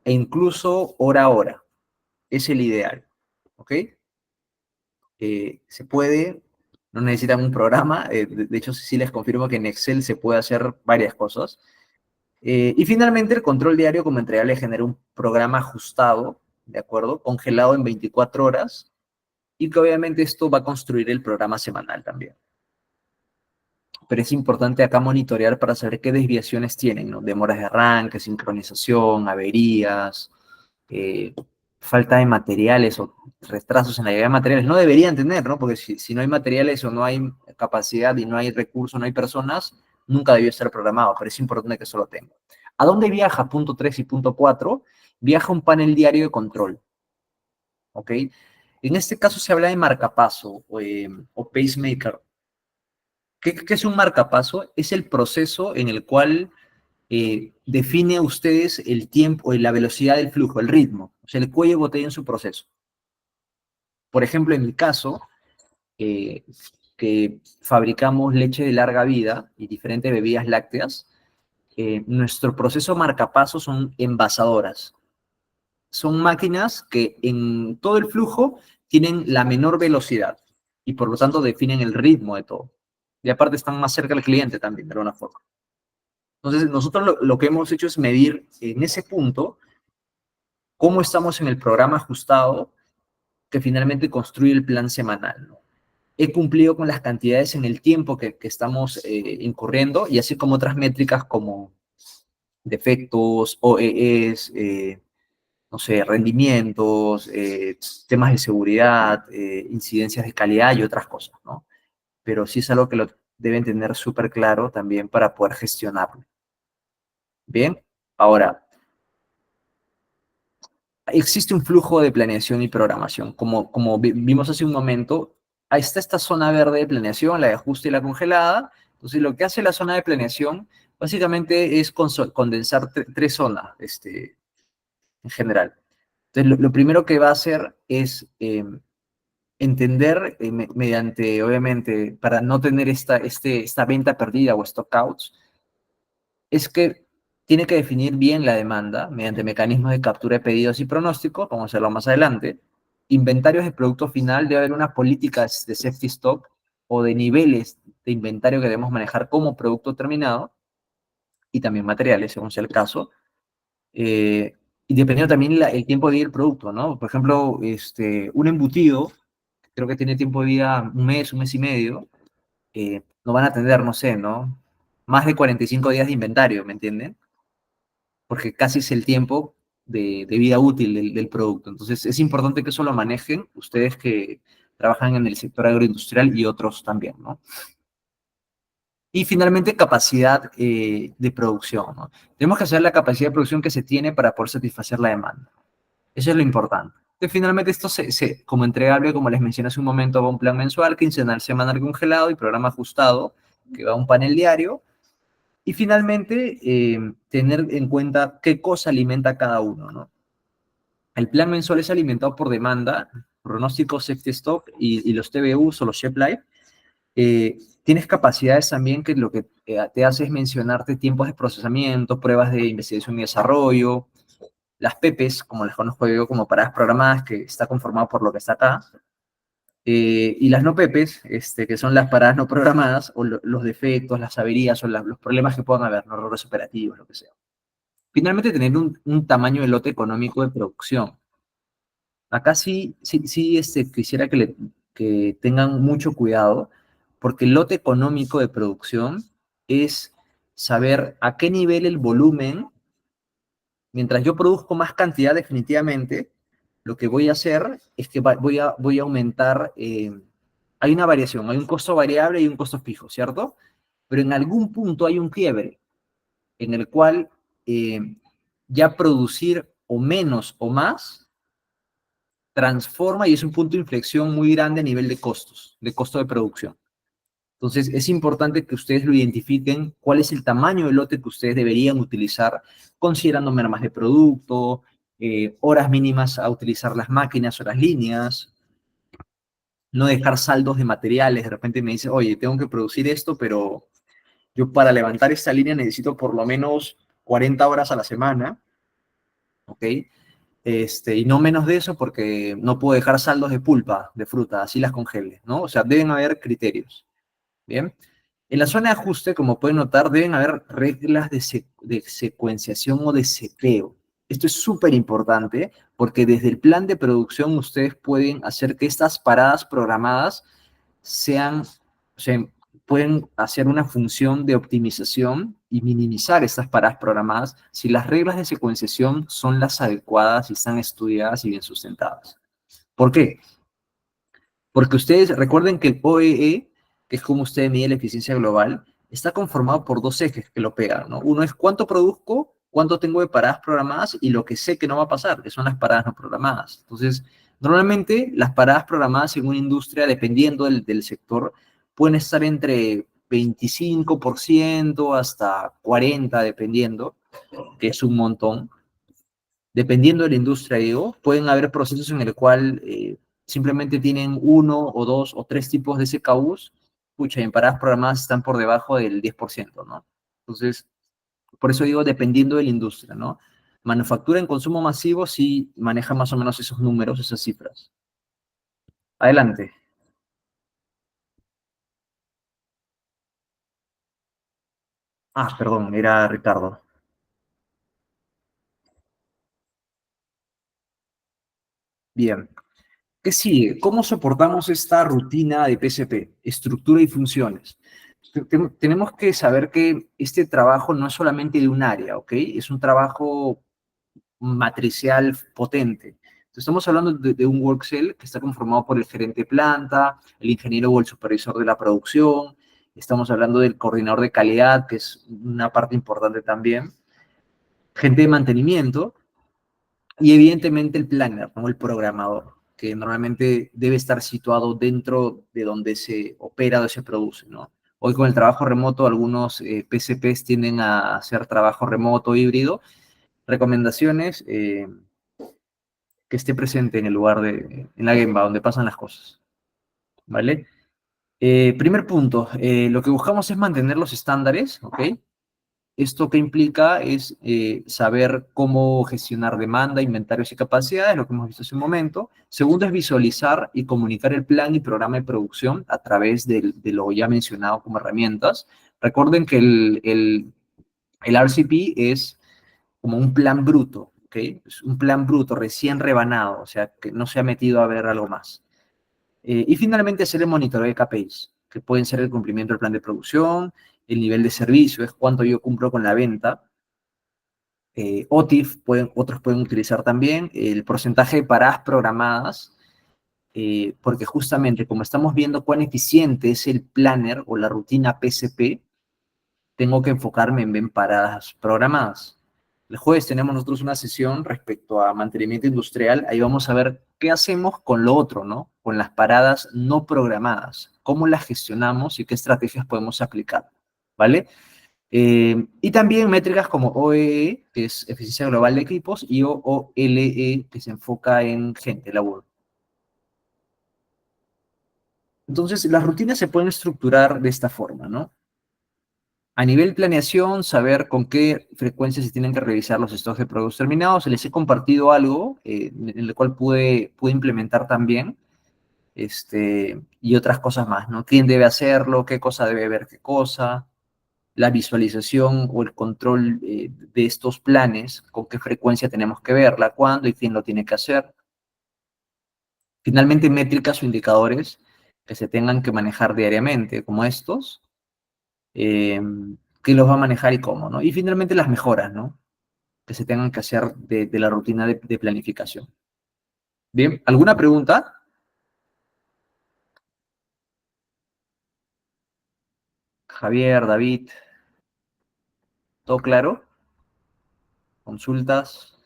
e incluso hora a hora. Es el ideal, ¿ok? Se puede, no necesitan un programa, de hecho sí les confirmo que en Excel se puede hacer varias cosas. Y finalmente el control diario como entregable genera un programa ajustado, ¿de acuerdo? Congelado en 24 horas y que obviamente esto va a construir el programa semanal también. Pero es importante acá monitorear para saber qué desviaciones tienen, ¿no? Demoras de arranque, sincronización, averías, falta de materiales o retrasos en la llegada de materiales. No deberían tener, ¿no? Porque si no hay materiales o no hay capacidad y no hay recursos, no hay personas, nunca debió estar programado, pero es importante que eso lo tenga. ¿A dónde viaja punto 3 y punto 4? Viaja un panel diario de control, ¿ok? En este caso se habla de marcapaso o pacemaker. ¿Qué es un marcapaso? Es el proceso en el cual define a ustedes el tiempo, la velocidad del flujo, el ritmo, o sea, el cuello de botella en su proceso. Por ejemplo, en mi caso, que fabricamos leche de larga vida y diferentes bebidas lácteas, nuestro proceso marcapaso son envasadoras. Son máquinas que en todo el flujo tienen la menor velocidad y por lo tanto definen el ritmo de todo. Y aparte están más cerca del cliente también, de alguna forma. Entonces, nosotros lo que hemos hecho es medir en ese punto cómo estamos en el programa ajustado que finalmente construye el plan semanal, ¿no? He cumplido con las cantidades en el tiempo que estamos incurriendo y así como otras métricas como defectos, OEEs, no sé, rendimientos, temas de seguridad, incidencias de calidad y otras cosas, ¿no? Pero sí es algo que lo deben tener súper claro también para poder gestionarlo. Bien, ahora, existe un flujo de planeación y programación. Como vimos hace un momento, ahí está esta zona verde de planeación, la de ajuste y la congelada. Entonces, lo que hace la zona de planeación básicamente es condensar tres zonas en general. Entonces, lo primero que va a hacer es entender, mediante, obviamente, para no tener esta venta perdida o stockouts, es que tiene que definir bien la demanda mediante mecanismos de captura de pedidos y pronóstico, vamos a hacerlo más adelante. Inventarios de producto final, debe haber una política de safety stock o de niveles de inventario que debemos manejar como producto terminado y también materiales, según sea el caso. Y dependiendo también el tiempo de vida del producto, ¿no? Por ejemplo, un embutido, creo que tiene tiempo de vida un mes y medio, no van a tener, no sé, ¿no? Más de 45 días de inventario, ¿me entienden? Porque casi es el tiempo de vida útil del producto. Entonces, es importante que eso lo manejen ustedes que trabajan en el sector agroindustrial y otros también, ¿no? Y finalmente, capacidad de producción, ¿no? Tenemos que hacer la capacidad de producción que se tiene para poder satisfacer la demanda. Eso es lo importante. Entonces, finalmente, esto como entregable, como les mencioné hace un momento, va a un plan mensual, quincenal, semanal congelado y programa ajustado, que va a un panel diario. Y finalmente, tener en cuenta qué cosa alimenta cada uno, ¿no? El plan mensual es alimentado por demanda, pronóstico, safety stock y los TBUs o los Chef Life. Tienes capacidades también que lo que te hace es mencionarte tiempos de procesamiento, pruebas de investigación y desarrollo, las PEPs, como las conozco yo, como paradas programadas, que está conformado por lo que está acá, y las no PEPs, que son las paradas no programadas, o los defectos, las averías, o los problemas que puedan haber, ¿no? Errores operativos, lo que sea. Finalmente, tener un tamaño de lote económico de producción. Acá sí quisiera que tengan mucho cuidado, porque el lote económico de producción es saber a qué nivel el volumen Mientras yo produzco más cantidad, definitivamente, lo que voy a hacer es que voy a aumentar, hay una variación, hay un costo variable y un costo fijo, ¿cierto? Pero en algún punto hay un quiebre en el cual ya producir o menos o más transforma y es un punto de inflexión muy grande a nivel de costos, de costo de producción. Entonces, es importante que ustedes lo identifiquen, cuál es el tamaño del lote que ustedes deberían utilizar, considerando mermas de producto, horas mínimas a utilizar las máquinas o las líneas, no dejar saldos de materiales. De repente me dice, oye, tengo que producir esto, pero yo para levantar esta línea necesito por lo menos 40 horas a la semana, ¿ok? Y no menos de eso porque no puedo dejar saldos de pulpa, de fruta, así las congele, ¿no? O sea, deben haber criterios, ¿bien? En la zona de ajuste, como pueden notar, deben haber reglas de secuenciación o de seteo. Esto es súper importante porque desde el plan de producción ustedes pueden hacer que estas paradas programadas sean, o sea, pueden hacer una función de optimización y minimizar estas paradas programadas si las reglas de secuenciación son las adecuadas y están estudiadas y bien sustentadas. ¿Por qué? Porque ustedes recuerden que el OEE, que es como usted mide la eficiencia global, está conformado por dos ejes que lo pegan, ¿no? Uno es cuánto produzco, cuánto tengo de paradas programadas y lo que sé que no va a pasar, que son las paradas no programadas. Entonces, normalmente las paradas programadas en una industria, dependiendo del sector, pueden estar entre 25% hasta 40%, dependiendo, que es un montón. Dependiendo de la industria, digo, pueden haber procesos en el cual simplemente tienen uno o dos o tres tipos de SKUs, pucha, y en paradas programadas están por debajo del 10%, ¿no? Entonces, por eso digo, dependiendo de la industria, ¿no? Manufactura en consumo masivo sí maneja más o menos esos números, esas cifras. Adelante. Ah, perdón, era Ricardo. Bien. ¿Qué sigue? ¿Cómo soportamos esta rutina de PCP? Estructura y funciones. Tenemos que saber que este trabajo no es solamente de un área, ¿ok? Es un trabajo matricial potente. Entonces, estamos hablando de un work cell que está conformado por el gerente de planta, el ingeniero o el supervisor de la producción. Estamos hablando del coordinador de calidad, que es una parte importante también. Gente de mantenimiento, y evidentemente el planner, ¿no? El programador, que normalmente debe estar situado dentro de donde se opera o se produce, ¿no? Hoy con el trabajo remoto, algunos PCPs tienden a hacer trabajo remoto híbrido. Recomendaciones, que esté presente en el lugar en la gemba, donde pasan las cosas, ¿vale? Primer punto, lo que buscamos es mantener los estándares, ¿ok? ¿Esto qué implica? Es saber cómo gestionar demanda, inventarios y capacidades, lo que hemos visto hace un momento. Segundo es visualizar y comunicar el plan y programa de producción a través de lo ya mencionado como herramientas. Recuerden que el RCP es como un plan bruto, ¿ok? Es un plan bruto recién rebanado, o sea, que no se ha metido a ver algo más. Y finalmente hacer el monitoreo de KPIs, que pueden ser el cumplimiento del plan de producción, el nivel de servicio, es cuánto yo cumplo con la venta. OTIF, otros pueden utilizar también, el porcentaje de paradas programadas, porque justamente como estamos viendo cuán eficiente es el planner o la rutina PCP, tengo que enfocarme en paradas programadas. El jueves tenemos nosotros una sesión respecto a mantenimiento industrial. Ahí vamos a ver qué hacemos con lo otro, ¿no? Con las paradas no programadas. Cómo las gestionamos y qué estrategias podemos aplicar, ¿vale? Y también métricas como OEE, que es eficiencia global de equipos, y OLE, que se enfoca en gente, labor. Entonces, las rutinas se pueden estructurar de esta forma, ¿no? A nivel planeación, saber con qué frecuencia se tienen que revisar los stocks de productos terminados. Les he compartido algo en el cual pude implementar también, y otras cosas más, ¿no? ¿Quién debe hacerlo? ¿Qué cosa debe ver qué cosa? La visualización o el control de estos planes, con qué frecuencia tenemos que verla, cuándo y quién lo tiene que hacer. Finalmente, métricas o indicadores que se tengan que manejar diariamente, como estos, quién los va a manejar y cómo, ¿no? Y finalmente las mejoras, ¿no? que se tengan que hacer de la rutina de planificación. Bien, ¿alguna pregunta? Javier, David, ¿todo claro? ¿Consultas?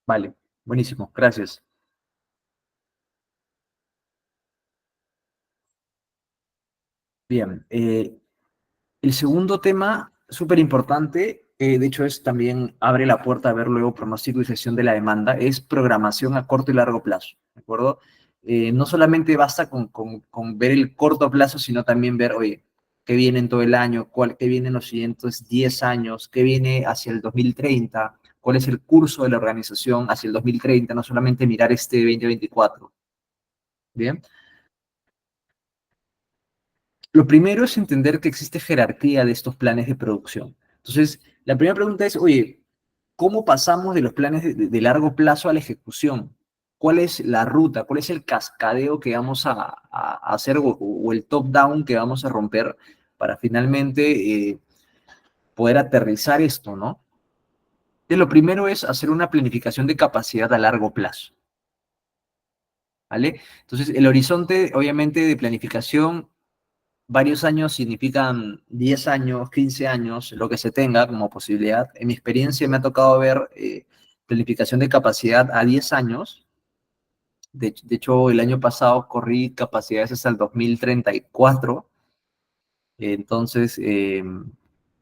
Vale, buenísimo, gracias. Bien, el segundo tema, súper importante, de hecho es también abre la puerta a ver luego pronóstico y gestión de la demanda, es programación a corto y largo plazo, ¿de acuerdo? No solamente basta con ver el corto plazo, sino también ver, oye, qué viene en todo el año, qué viene en los siguientes 10 años, qué viene hacia el 2030, cuál es el curso de la organización hacia el 2030, no solamente mirar este 2024. Bien. Lo primero es entender que existe jerarquía de estos planes de producción. Entonces, la primera pregunta es, oye, ¿cómo pasamos de los planes de largo plazo a la ejecución? ¿Cuál es la ruta? ¿Cuál es el cascadeo que vamos a hacer o el top-down que vamos a romper para finalmente poder aterrizar esto, ¿no? Entonces, lo primero es hacer una planificación de capacidad a largo plazo, ¿vale? Entonces, el horizonte, obviamente, de planificación varios años significan 10 años, 15 años, lo que se tenga como posibilidad. En mi experiencia me ha tocado ver planificación de capacidad a 10 años. De hecho, el año pasado corrí capacidades hasta el 2034. Entonces,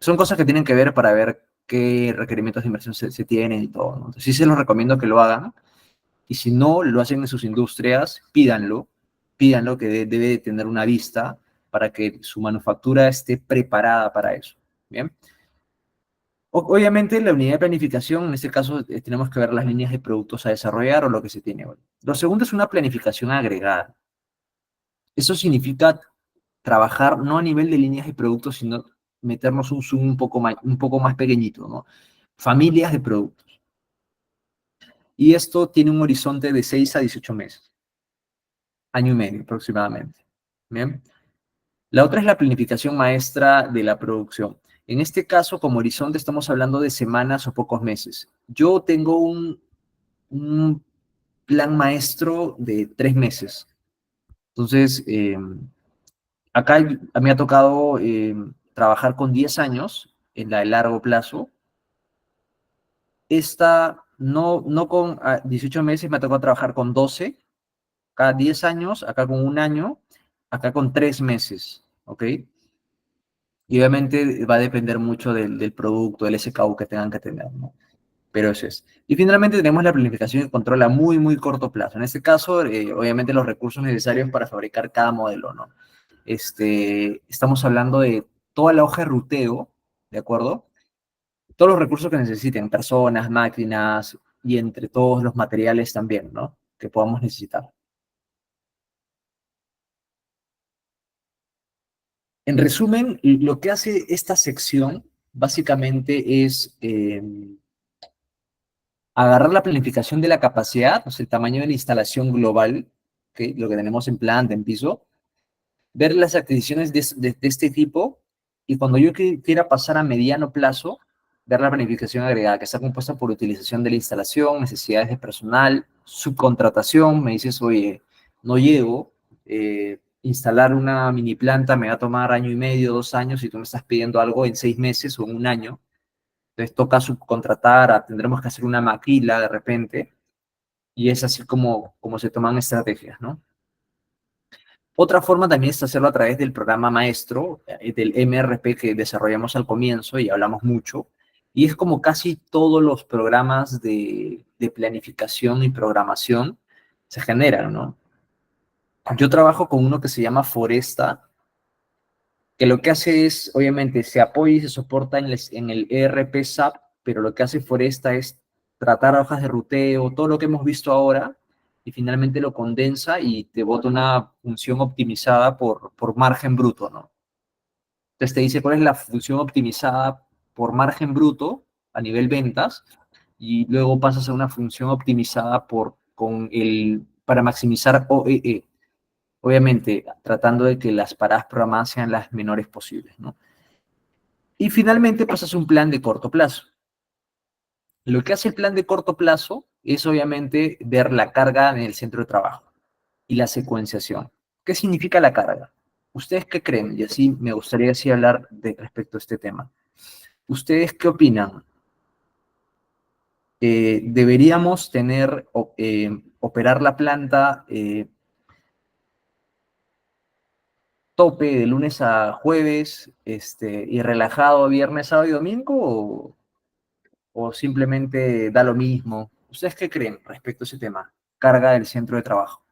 son cosas que tienen que ver para ver qué requerimientos de inversión se tienen y todo, ¿no? Entonces, sí se los recomiendo que lo hagan. Y si no lo hacen en sus industrias, pídanlo que debe de tener una vista para que su manufactura esté preparada para eso. Bien. Obviamente, la unidad de planificación, en este caso, tenemos que ver las líneas de productos a desarrollar o lo que se tiene hoy. Lo segundo es una planificación agregada. Eso significa trabajar no a nivel de líneas de productos, sino meternos un zoom un poco más pequeñito, ¿no? Familias de productos. Y esto tiene un horizonte de 6 a 18 meses. Año y medio aproximadamente. Bien. La otra es la planificación maestra de la producción. En este caso, como horizonte, estamos hablando de semanas o pocos meses. Yo tengo un plan maestro de 3 meses. Entonces, acá me ha tocado trabajar con 10 años en la de largo plazo. Esta, no con 18 meses, me ha tocado trabajar con 12, acá 10 años, acá con un año, acá con 3 meses, ¿ok? Y obviamente va a depender mucho del producto, del SKU que tengan que tener, ¿no? Pero eso es. Y finalmente tenemos la planificación y control a muy, muy corto plazo. En este caso, obviamente los recursos necesarios para fabricar cada modelo, ¿no? Estamos hablando de toda la hoja de ruteo, ¿de acuerdo? Todos los recursos que necesiten, personas, máquinas y entre todos los materiales también, ¿no? Que podamos necesitar. En resumen, lo que hace esta sección básicamente es agarrar la planificación de la capacidad, o sea, el tamaño de la instalación global, ¿okay? Lo que tenemos en planta, en piso, ver las adquisiciones de este tipo y cuando yo quiera pasar a mediano plazo, ver la planificación agregada, que está compuesta por utilización de la instalación, necesidades de personal, subcontratación, me dices, oye, no llego, instalar una mini planta me va a tomar año y medio, 2 años, y tú me estás pidiendo algo en 6 meses o en un año, entonces toca subcontratar, tendremos que hacer una maquila de repente, y es así como se toman estrategias, ¿no? Otra forma también es hacerlo a través del programa maestro, del MRP que desarrollamos al comienzo y hablamos mucho, y es como casi todos los programas de planificación y programación se generan, ¿no? Yo trabajo con uno que se llama Foresta, que lo que hace es, obviamente, se apoya y se soporta en el ERP SAP, pero lo que hace Foresta es tratar hojas de ruteo, todo lo que hemos visto ahora, y finalmente lo condensa y te bota una función optimizada por margen bruto, ¿no? Entonces te dice cuál es la función optimizada por margen bruto a nivel ventas, y luego pasas a una función optimizada para maximizar OEE. Obviamente, tratando de que las paradas programadas sean las menores posibles, ¿no? Y finalmente pasas un plan de corto plazo. Lo que hace el plan de corto plazo es obviamente ver la carga en el centro de trabajo y la secuenciación. ¿Qué significa la carga? ¿Ustedes qué creen? Y así me gustaría así hablar respecto a este tema. ¿Ustedes qué opinan? ¿Deberíamos operar la planta tope de lunes a jueves y relajado viernes, sábado y domingo? ¿O simplemente da lo mismo? ¿Ustedes qué creen respecto a ese tema? Carga del centro de trabajo.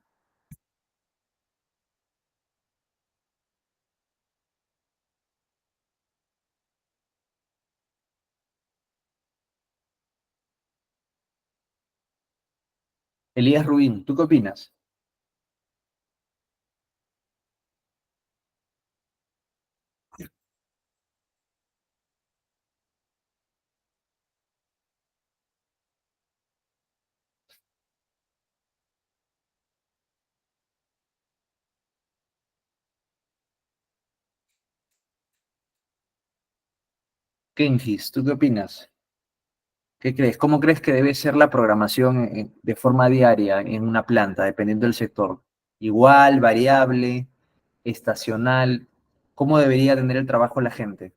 Elías Rubín, ¿tú qué opinas? Kengis, ¿tú qué opinas? ¿Qué crees? ¿Cómo crees que debe ser la programación de forma diaria en una planta, dependiendo del sector? ¿Igual, variable, estacional? ¿Cómo debería tener el trabajo la gente?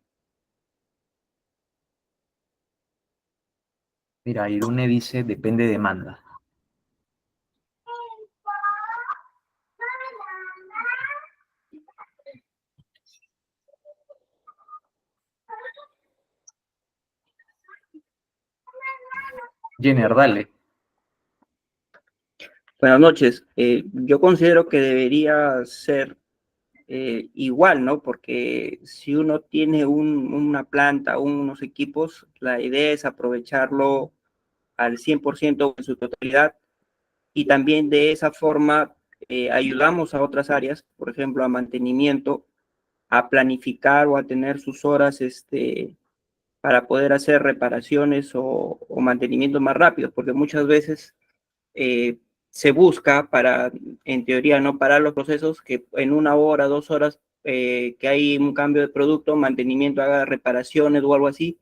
Mira, Irune dice, depende de demanda. Jenner, dale. Buenas noches. Yo considero que debería ser igual, ¿no? Porque si uno tiene una planta, unos equipos, la idea es aprovecharlo al 100% en su totalidad y también de esa forma ayudamos a otras áreas, por ejemplo, a mantenimiento, a planificar o a tener sus horas para poder hacer reparaciones o mantenimientos más rápidos, porque muchas veces eh, se busca para, en teoría, no parar los procesos, que en 1 hora, 2 horas que hay un cambio de producto, mantenimiento, haga reparaciones o algo así,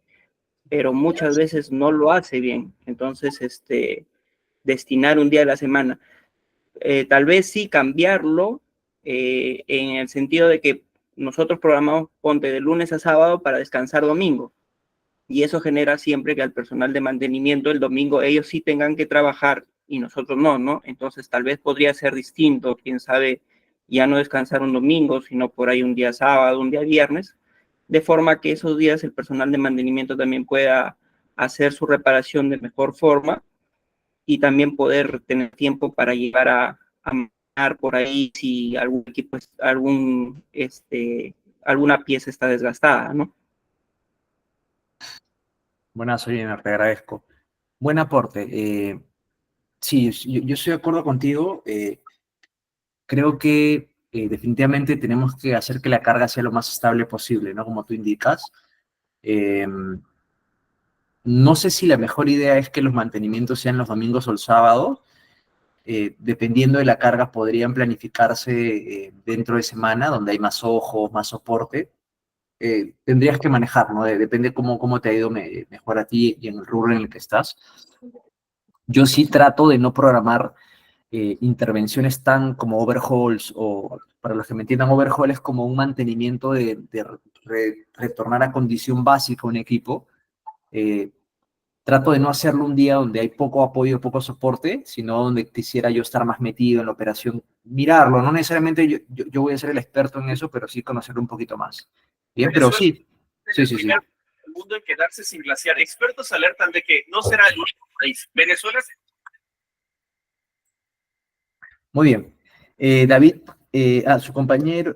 pero muchas veces no lo hace bien. Entonces, destinar un día a la semana. Tal vez sí cambiarlo en el sentido de que nosotros programamos, ponte de lunes a sábado para descansar domingo. Y eso genera siempre que al personal de mantenimiento el domingo ellos sí tengan que trabajar y nosotros no, ¿no? Entonces tal vez podría ser distinto, quién sabe, ya no descansar un domingo, sino por ahí un día sábado, un día viernes, de forma que esos días el personal de mantenimiento también pueda hacer su reparación de mejor forma y también poder tener tiempo para llegar a manejar por ahí si algún equipo, alguna pieza está desgastada, ¿no? Buenas, Jenner, te agradezco. Buen aporte. Sí, yo estoy de acuerdo contigo. Creo que definitivamente tenemos que hacer que la carga sea lo más estable posible, ¿no? Como tú indicas. Eh, no sé si la mejor idea es que los mantenimientos sean los domingos o el sábado. Dependiendo de la carga, podrían planificarse dentro de semana, donde hay más ojos, más soporte. Tendrías que manejar, ¿no? Depende cómo te ha ido mejor a ti y en el rubro en el que estás. Yo sí trato de no programar intervenciones tan como overhauls, o para los que me entiendan, overhaul es como un mantenimiento de retornar a condición básica un equipo. Trato de no hacerlo un día donde hay poco apoyo, poco soporte, sino donde quisiera yo estar más metido en la operación, mirarlo. No necesariamente yo voy a ser el experto en eso, pero sí conocerlo un poquito más. Bien, pero sí. Sí. El mundo en quedarse sin glaciar. Expertos alertan de que no será el único país. Venezuela. Muy bien. David, a su compañero,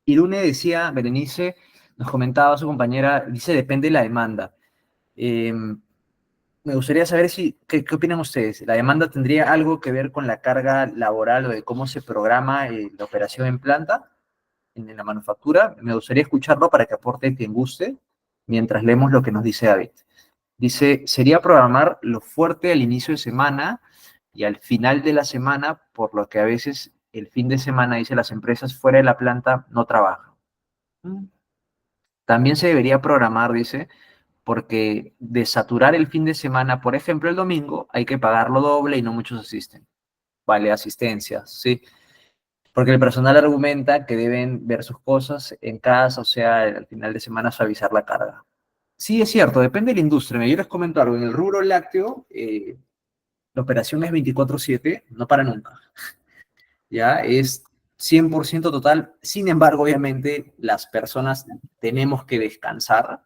Irune decía, Berenice, nos comentaba su compañera, dice, depende de la demanda. Me gustaría saber ¿qué opinan ustedes? ¿La demanda tendría algo que ver con la carga laboral o de cómo se programa la operación en planta, en la manufactura? Me gustaría escucharlo para que aporte quien guste, mientras leemos lo que nos dice David. Dice, sería programar lo fuerte al inicio de semana y al final de la semana, por lo que a veces el fin de semana, dice, las empresas fuera de la planta no trabajan. También se debería programar, dice, porque de saturar el fin de semana, por ejemplo, el domingo, hay que pagarlo doble y no muchos asisten. Vale, asistencia, ¿sí? Porque el personal argumenta que deben ver sus cosas en casa, o sea, al final de semana suavizar la carga. Sí, es cierto, depende de la industria. Yo les comento algo, en el rubro lácteo, la operación es 24/7, no para nunca. Ya es 100% total. Sin embargo, obviamente, las personas tenemos que descansar,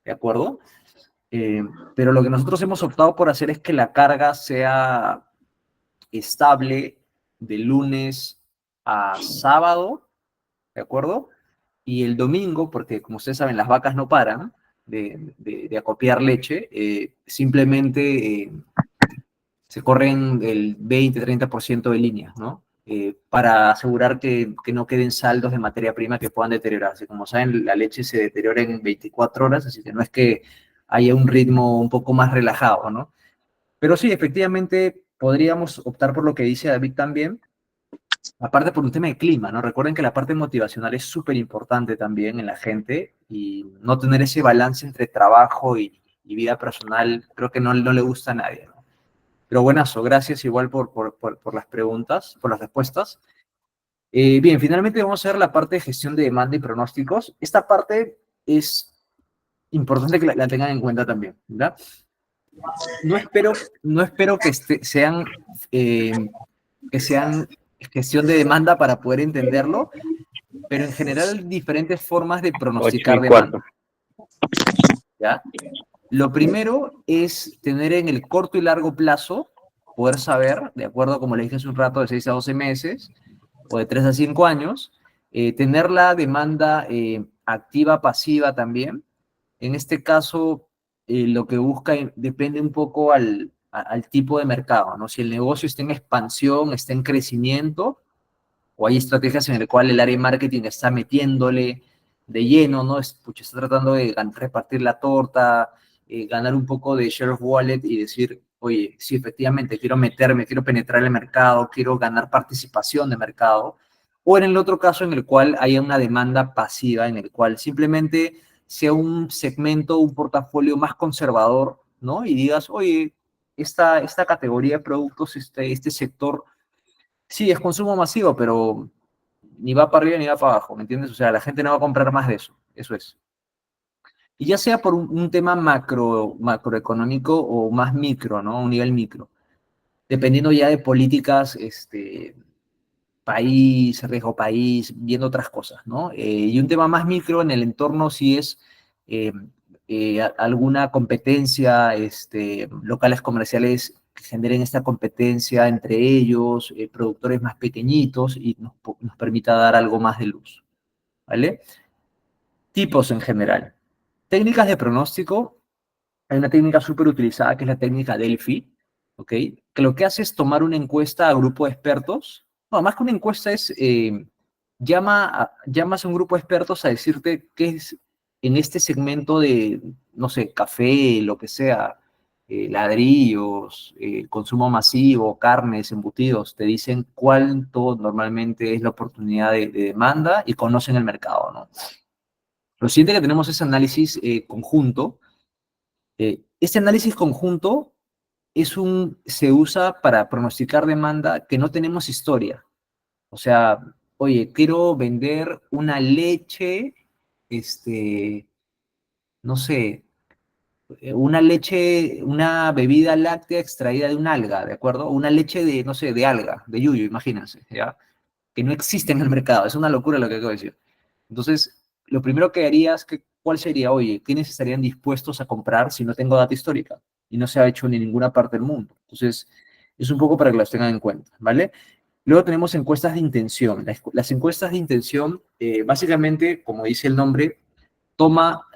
¿de acuerdo? Pero lo que nosotros hemos optado por hacer es que la carga sea estable de lunes a sábado, ¿de acuerdo? Y el domingo, porque como ustedes saben, las vacas no paran de acopiar leche, simplemente se corren el 20-30% de líneas, ¿no? Para asegurar que no queden saldos de materia prima que puedan deteriorarse. Como saben, la leche se deteriora en 24 horas, así que no es que haya un ritmo un poco más relajado, ¿no? Pero sí, efectivamente, podríamos optar por lo que dice David también, aparte por un tema de clima, ¿no? Recuerden que la parte motivacional es súper importante también en la gente y no tener ese balance entre trabajo y vida personal creo que no le gusta a nadie, ¿no? Pero buenazo, gracias igual por las preguntas, por las respuestas. Bien, finalmente vamos a ver la parte de gestión de demanda y pronósticos. Esta parte es importante que la tengan en cuenta también, ¿verdad? No espero que sean gestión de demanda para poder entenderlo, pero en general hay diferentes formas de pronosticar demanda, ¿ya? Lo primero es tener en el corto y largo plazo, poder saber, de acuerdo, como le dije hace un rato, de 6 a 12 meses o de 3 a 5 años, tener la demanda activa, pasiva también. En este caso, lo que busca depende un poco al tipo de mercado, ¿no? Si el negocio está en expansión, está en crecimiento, o hay estrategias en las cuales el área de marketing está metiéndole de lleno, ¿no? Pucha, está tratando de repartir la torta, ganar un poco de share of wallet y decir, oye, sí, efectivamente, quiero meterme, quiero penetrar el mercado, quiero ganar participación de mercado. O en el otro caso en el cual haya una demanda pasiva, en el cual simplemente sea un segmento, un portafolio más conservador, ¿no? Y digas, oye, esta categoría de productos, este sector, sí, es consumo masivo, pero ni va para arriba ni va para abajo, ¿me entiendes? O sea, la gente no va a comprar más de eso es. Y ya sea por un tema macroeconómico o más micro, ¿no? Un nivel micro. Dependiendo ya de políticas, país, riesgo país, viendo otras cosas, ¿no? Y un tema más micro en el entorno sí es eh, alguna competencia, locales comerciales que generen esta competencia entre ellos, productores más pequeñitos y nos permita dar algo más de luz, ¿vale? Tipos en general. Técnicas de pronóstico. Hay una técnica súper utilizada que es la técnica Delphi, ¿ok? Que lo que hace es tomar una encuesta a grupo de expertos. No, más que una encuesta es, llamas a un grupo de expertos a decirte qué es en este segmento de, no sé, café, lo que sea, ladrillos, consumo masivo, carnes, embutidos, te dicen cuánto normalmente es la oportunidad de demanda y conocen el mercado, ¿no? Lo siguiente que tenemos es análisis conjunto. Este análisis conjunto se usa para pronosticar demanda que no tenemos historia. O sea, oye, quiero vender una leche, no sé, una bebida láctea extraída de un alga, ¿de acuerdo? Una leche de, no sé, de alga, de yuyo, imagínense, ¿ya? Que no existe en el mercado. Es una locura lo que acabo de decir. Entonces, lo primero que haría es ¿cuál sería? Oye, ¿quiénes estarían dispuestos a comprar si no tengo data histórica? Y no se ha hecho en ninguna parte del mundo. Entonces, es un poco para que las tengan en cuenta, ¿vale? Luego tenemos encuestas de intención. Las encuestas de intención, básicamente, como dice el nombre, toma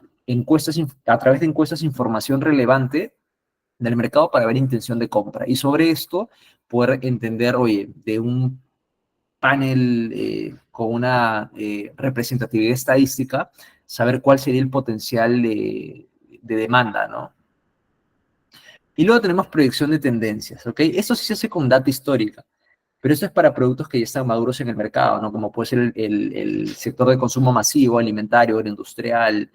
a través de encuestas información relevante del mercado para ver intención de compra. Y sobre esto, poder entender, oye, de un panel con una representatividad estadística, saber cuál sería el potencial de demanda, ¿no? Y luego tenemos proyección de tendencias, ¿ok? Esto sí se hace con data histórica, pero esto es para productos que ya están maduros en el mercado, ¿no? Como puede ser el sector de consumo masivo, alimentario, agroindustrial,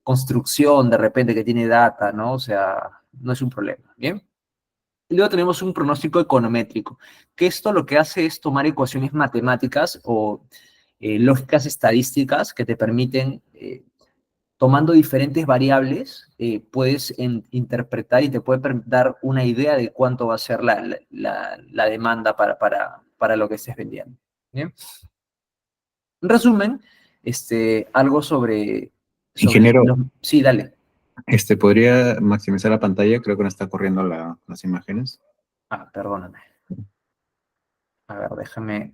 construcción de repente que tiene data, ¿no? O sea, no es un problema, ¿bien? Y luego tenemos un pronóstico econométrico, que esto lo que hace es tomar ecuaciones matemáticas o lógicas estadísticas que te permiten, tomando diferentes variables, puedes interpretar y te puede dar una idea de cuánto va a ser la demanda para lo que estés vendiendo. ¿Bien? En resumen, algo sobre Ingeniero, Sí, dale. ¿podría maximizar la pantalla? Creo que no está corriendo las imágenes. Ah, perdóname. A ver, déjame.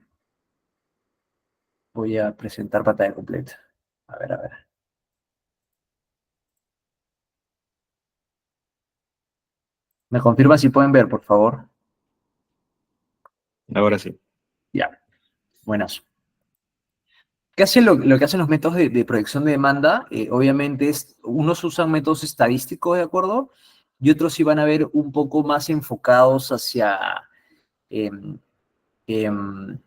Voy a presentar pantalla completa. A ver, a ver. ¿Me confirma si pueden ver, por favor? Ahora sí. Ya, buenas. ¿Qué hace lo que hacen los métodos de proyección de demanda? Obviamente, unos usan métodos estadísticos, ¿de acuerdo? Y otros sí van a ver un poco más enfocados em, em,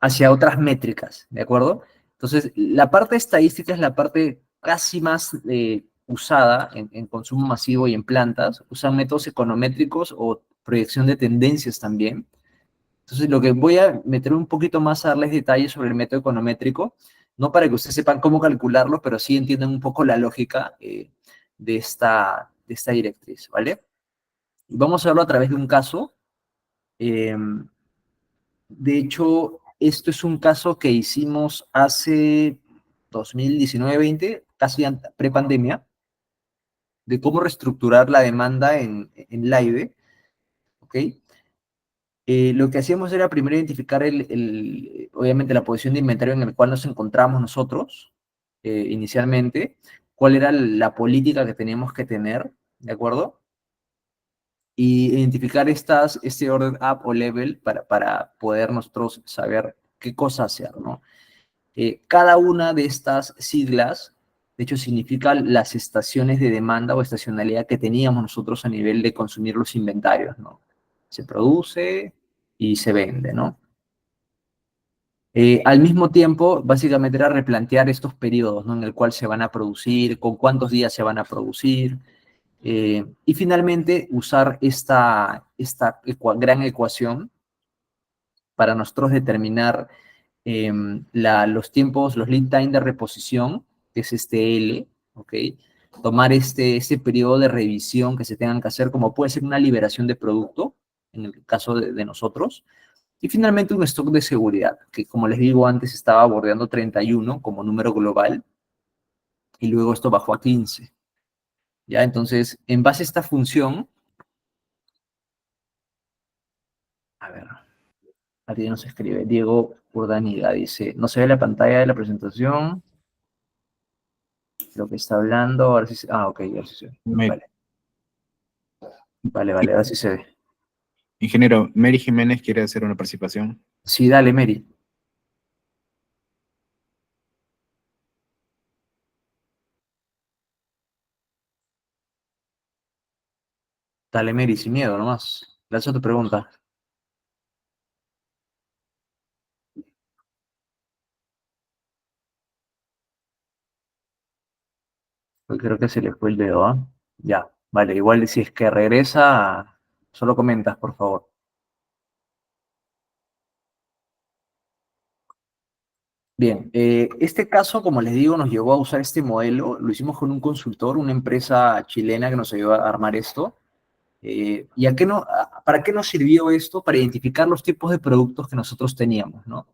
hacia otras métricas, ¿de acuerdo? Entonces, la parte estadística es la parte casi más usada en consumo masivo y en plantas. Usan métodos econométricos o proyección de tendencias también. Entonces, lo que voy a meter un poquito más a darles detalles sobre el método econométrico, no para que ustedes sepan cómo calcularlo, pero sí entiendan un poco la lógica de esta directriz, ¿vale? Y vamos a verlo a través de un caso. De hecho, esto es un caso que hicimos hace 2019-20, casi prepandemia, de cómo reestructurar la demanda en Live, ¿ok? Lo que hacíamos era primero identificar obviamente la posición de inventario en el cual nos encontramos nosotros inicialmente, cuál era la política que teníamos que tener, ¿de acuerdo? Y identificar este order up o level para poder nosotros saber qué cosa hacer, ¿no? Cada una de estas siglas, de hecho, significa las estaciones de demanda o estacionalidad que teníamos nosotros a nivel de consumir los inventarios, ¿no? Se produce y se vende, ¿no? Al mismo tiempo, básicamente era replantear estos periodos, ¿no? En el cual se van a producir, con cuántos días se van a producir, y finalmente usar esta gran ecuación para nosotros determinar los tiempos, los lead time de reposición, que es este L, ¿ok? Tomar este periodo de revisión que se tengan que hacer, como puede ser una liberación de producto, en el caso de nosotros, y finalmente un stock de seguridad, que como les digo antes estaba bordeando 31 como número global, y luego esto bajó a 15. ¿Ya? Entonces, en base a esta función, a ver, alguien nos escribe, Diego Urdanida dice, no se ve la pantalla de la presentación, lo que está hablando, ahora sí ok, ahora sí se ve. Vale. Vale, ahora sí se ve. Ingeniero, Mary Jiménez quiere hacer una participación. Sí, dale, Mary. Dale, Mary, sin miedo nomás. Lanza tu pregunta. Pues creo que se le fue el dedo, ¿ah? Ya, vale, igual si es que regresa, solo comentas, por favor. Bien, este caso, como les digo, nos llevó a usar este modelo. Lo hicimos con un consultor, una empresa chilena que nos ayudó a armar esto. ¿Y para qué nos sirvió esto? Para identificar los tipos de productos que nosotros teníamos, ¿no?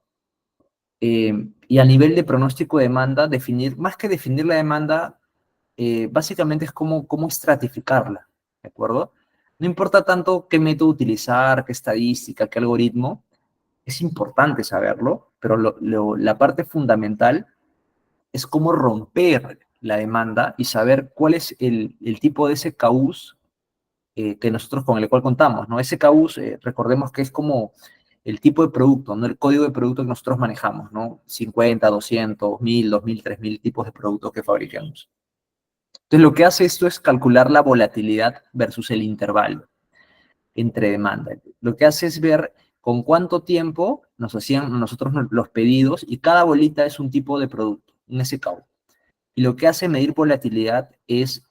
Y a nivel de pronóstico de demanda, más que definir la demanda, básicamente es cómo estratificarla, ¿de acuerdo? No importa tanto qué método utilizar, qué estadística, qué algoritmo, es importante saberlo, pero la parte fundamental es cómo romper la demanda y saber cuál es el tipo de ese caos que nosotros con el cual contamos, ¿no? Ese caos, recordemos que es como el tipo de producto, ¿no? El código de producto que nosotros manejamos, ¿no? 50, 200, 1000, 2000, 3000 tipos de productos que fabricamos. Entonces, lo que hace esto es calcular la volatilidad versus el intervalo entre demanda. Lo que hace es ver con cuánto tiempo nos hacían nosotros los pedidos y cada bolita es un tipo de producto, un SKU. Y lo que hace medir volatilidad es,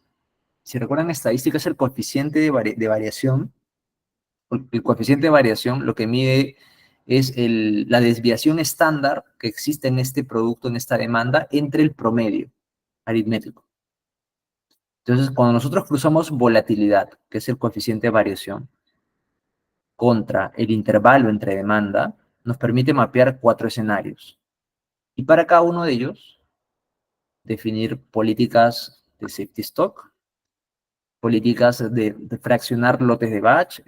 si recuerdan estadística, es el coeficiente de variación. El coeficiente de variación lo que mide es la desviación estándar que existe en este producto, en esta demanda, entre el promedio aritmético. Entonces, cuando nosotros cruzamos volatilidad, que es el coeficiente de variación, contra el intervalo entre demanda, nos permite mapear 4 escenarios. Y para cada uno de ellos, definir políticas de safety stock, políticas de fraccionar lotes de batch,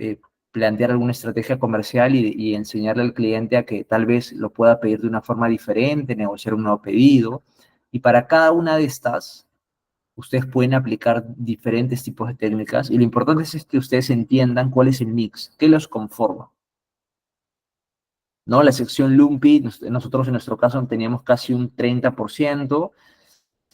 plantear alguna estrategia comercial y enseñarle al cliente a que tal vez lo pueda pedir de una forma diferente, negociar un nuevo pedido. Y para cada una de estas, ustedes pueden aplicar diferentes tipos de técnicas y lo importante es que ustedes entiendan cuál es el mix, qué los conforma. ¿No? La sección Lumpy, nosotros en nuestro caso teníamos casi un 30%,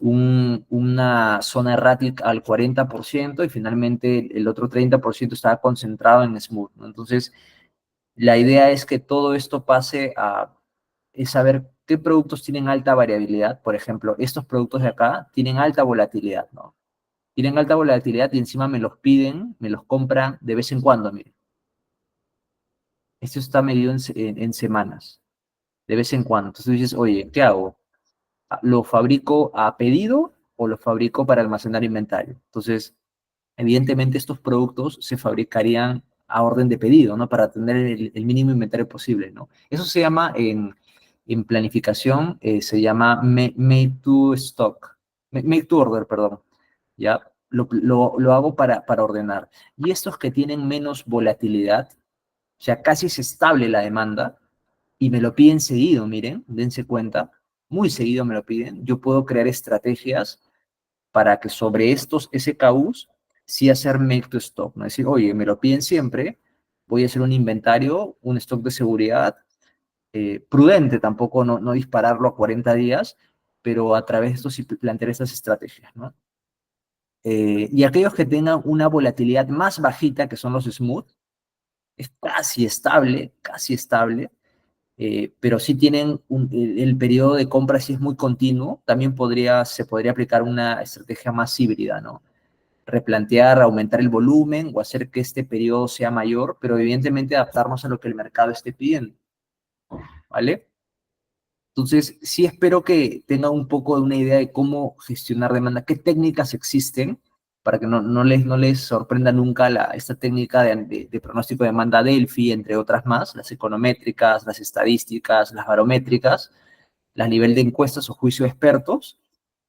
una zona errática al 40% y finalmente el otro 30% estaba concentrado en Smooth, ¿no? Entonces, la idea es que todo esto pase a saber qué productos tienen alta variabilidad. Por ejemplo, estos productos de acá tienen alta volatilidad, ¿no? Tienen alta volatilidad y encima me los piden, me los compran de vez en cuando, miren. Esto está medido en semanas, de vez en cuando. Entonces tú dices, oye, ¿qué hago? ¿Lo fabrico a pedido o lo fabrico para almacenar inventario? Entonces, evidentemente estos productos se fabricarían a orden de pedido, ¿no? Para tener el mínimo inventario posible, ¿no? Eso se llama en planificación, se llama make to stock, make to order, perdón, ¿ya? Lo hago para ordenar. Y estos que tienen menos volatilidad, o sea, casi es estable la demanda, y me lo piden seguido, miren, dense cuenta, muy seguido me lo piden, yo puedo crear estrategias para que sobre estos SKUs sí hacer make to stock, ¿no? Es decir, oye, me lo piden siempre, voy a hacer un inventario, un stock de seguridad, prudente, tampoco no dispararlo a 40 días, pero a través de esto sí plantear estas estrategias, ¿no? Y aquellos que tengan una volatilidad más bajita, que son los smooth, es casi estable, pero sí tienen el periodo de compra si es muy continuo, también se podría aplicar una estrategia más híbrida, ¿no? Replantear, aumentar el volumen o hacer que este periodo sea mayor, pero evidentemente adaptarnos a lo que el mercado esté pidiendo, ¿vale? Entonces, sí espero que tengan un poco de una idea de cómo gestionar demanda, qué técnicas existen, para que no les sorprenda nunca esta técnica de pronóstico de demanda Delphi, entre otras más, las econométricas, las estadísticas, las barométricas, las nivel de encuestas o juicio de expertos,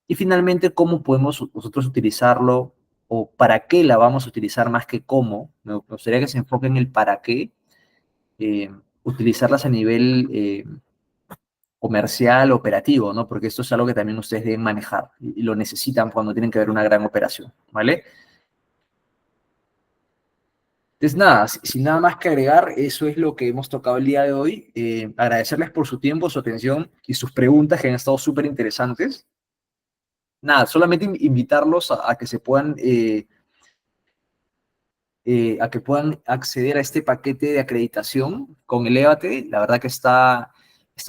y finalmente cómo podemos nosotros utilizarlo o para qué la vamos a utilizar más que cómo. Me gustaría que se enfoque en el para qué, utilizarlas a nivel comercial, operativo, ¿no? Porque esto es algo que también ustedes deben manejar y lo necesitan cuando tienen que ver una gran operación, ¿vale? Entonces, nada, sin nada más que agregar, eso es lo que hemos tocado el día de hoy. Agradecerles por su tiempo, su atención y sus preguntas que han estado súper interesantes. Nada, solamente invitarlos a que se puedan, a que puedan acceder a este paquete de acreditación con Elévate. La verdad que está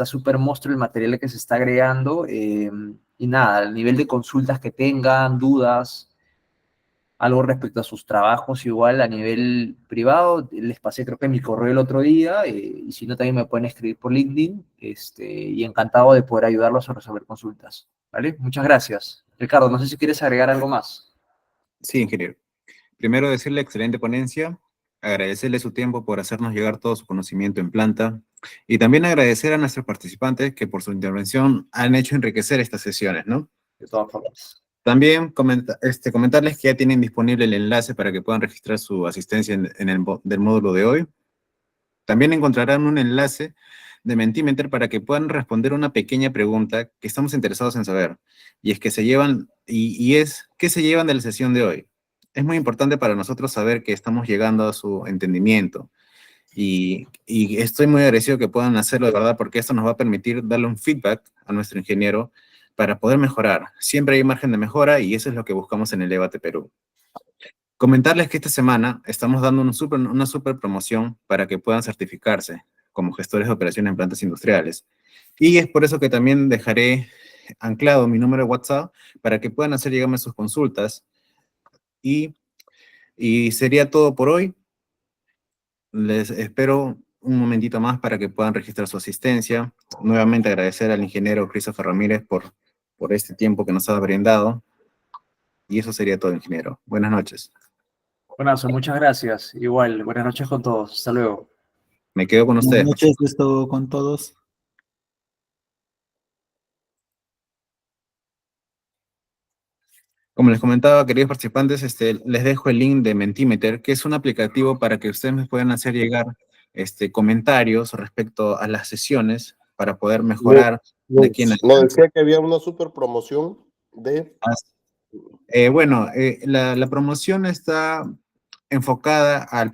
súper monstruo el material que se está agregando. Y nada, al nivel de consultas que tengan, dudas, algo respecto a sus trabajos igual a nivel privado, les pasé creo que mi correo el otro día, y si no también me pueden escribir por LinkedIn, y encantado de poder ayudarlos a resolver consultas, ¿vale? Muchas gracias. Ricardo, no sé si quieres agregar algo más. Sí, ingeniero. Primero, decirle excelente ponencia, agradecerle su tiempo por hacernos llegar todo su conocimiento en planta y también agradecer a nuestros participantes que por su intervención han hecho enriquecer estas sesiones, ¿no? De todas formas. También comentarles que ya tienen disponible el enlace para que puedan registrar su asistencia del módulo de hoy. También encontrarán un enlace de Mentimeter para que puedan responder una pequeña pregunta que estamos interesados en saber. Y es que se llevan, ¿qué se llevan de la sesión de hoy? Es muy importante para nosotros saber que estamos llegando a su entendimiento. Y estoy muy agradecido que puedan hacerlo de verdad porque esto nos va a permitir darle un feedback a nuestro ingeniero para poder mejorar. Siempre hay margen de mejora y eso es lo que buscamos en el Elevate Perú. Comentarles que esta semana estamos dando una super promoción para que puedan certificarse como gestores de operaciones en plantas industriales. Y es por eso que también dejaré anclado mi número de WhatsApp para que puedan hacer llegarme sus consultas. Y sería todo por hoy. Les espero un momentito más para que puedan registrar su asistencia. Nuevamente agradecer al ingeniero Christopher Ramírez por este tiempo que nos ha brindado. Y eso sería todo, ingeniero. Buenas noches. Buenas, muchas gracias. Igual, buenas noches con todos. Hasta luego. Me quedo con ustedes. Buenas noches, es todo con todos. Como les comentaba, queridos participantes, les dejo el link de Mentimeter, que es un aplicativo para que ustedes me puedan hacer llegar comentarios respecto a las sesiones para poder mejorar de aquí en No, decía que había una super promoción de... Bueno, la promoción está enfocada al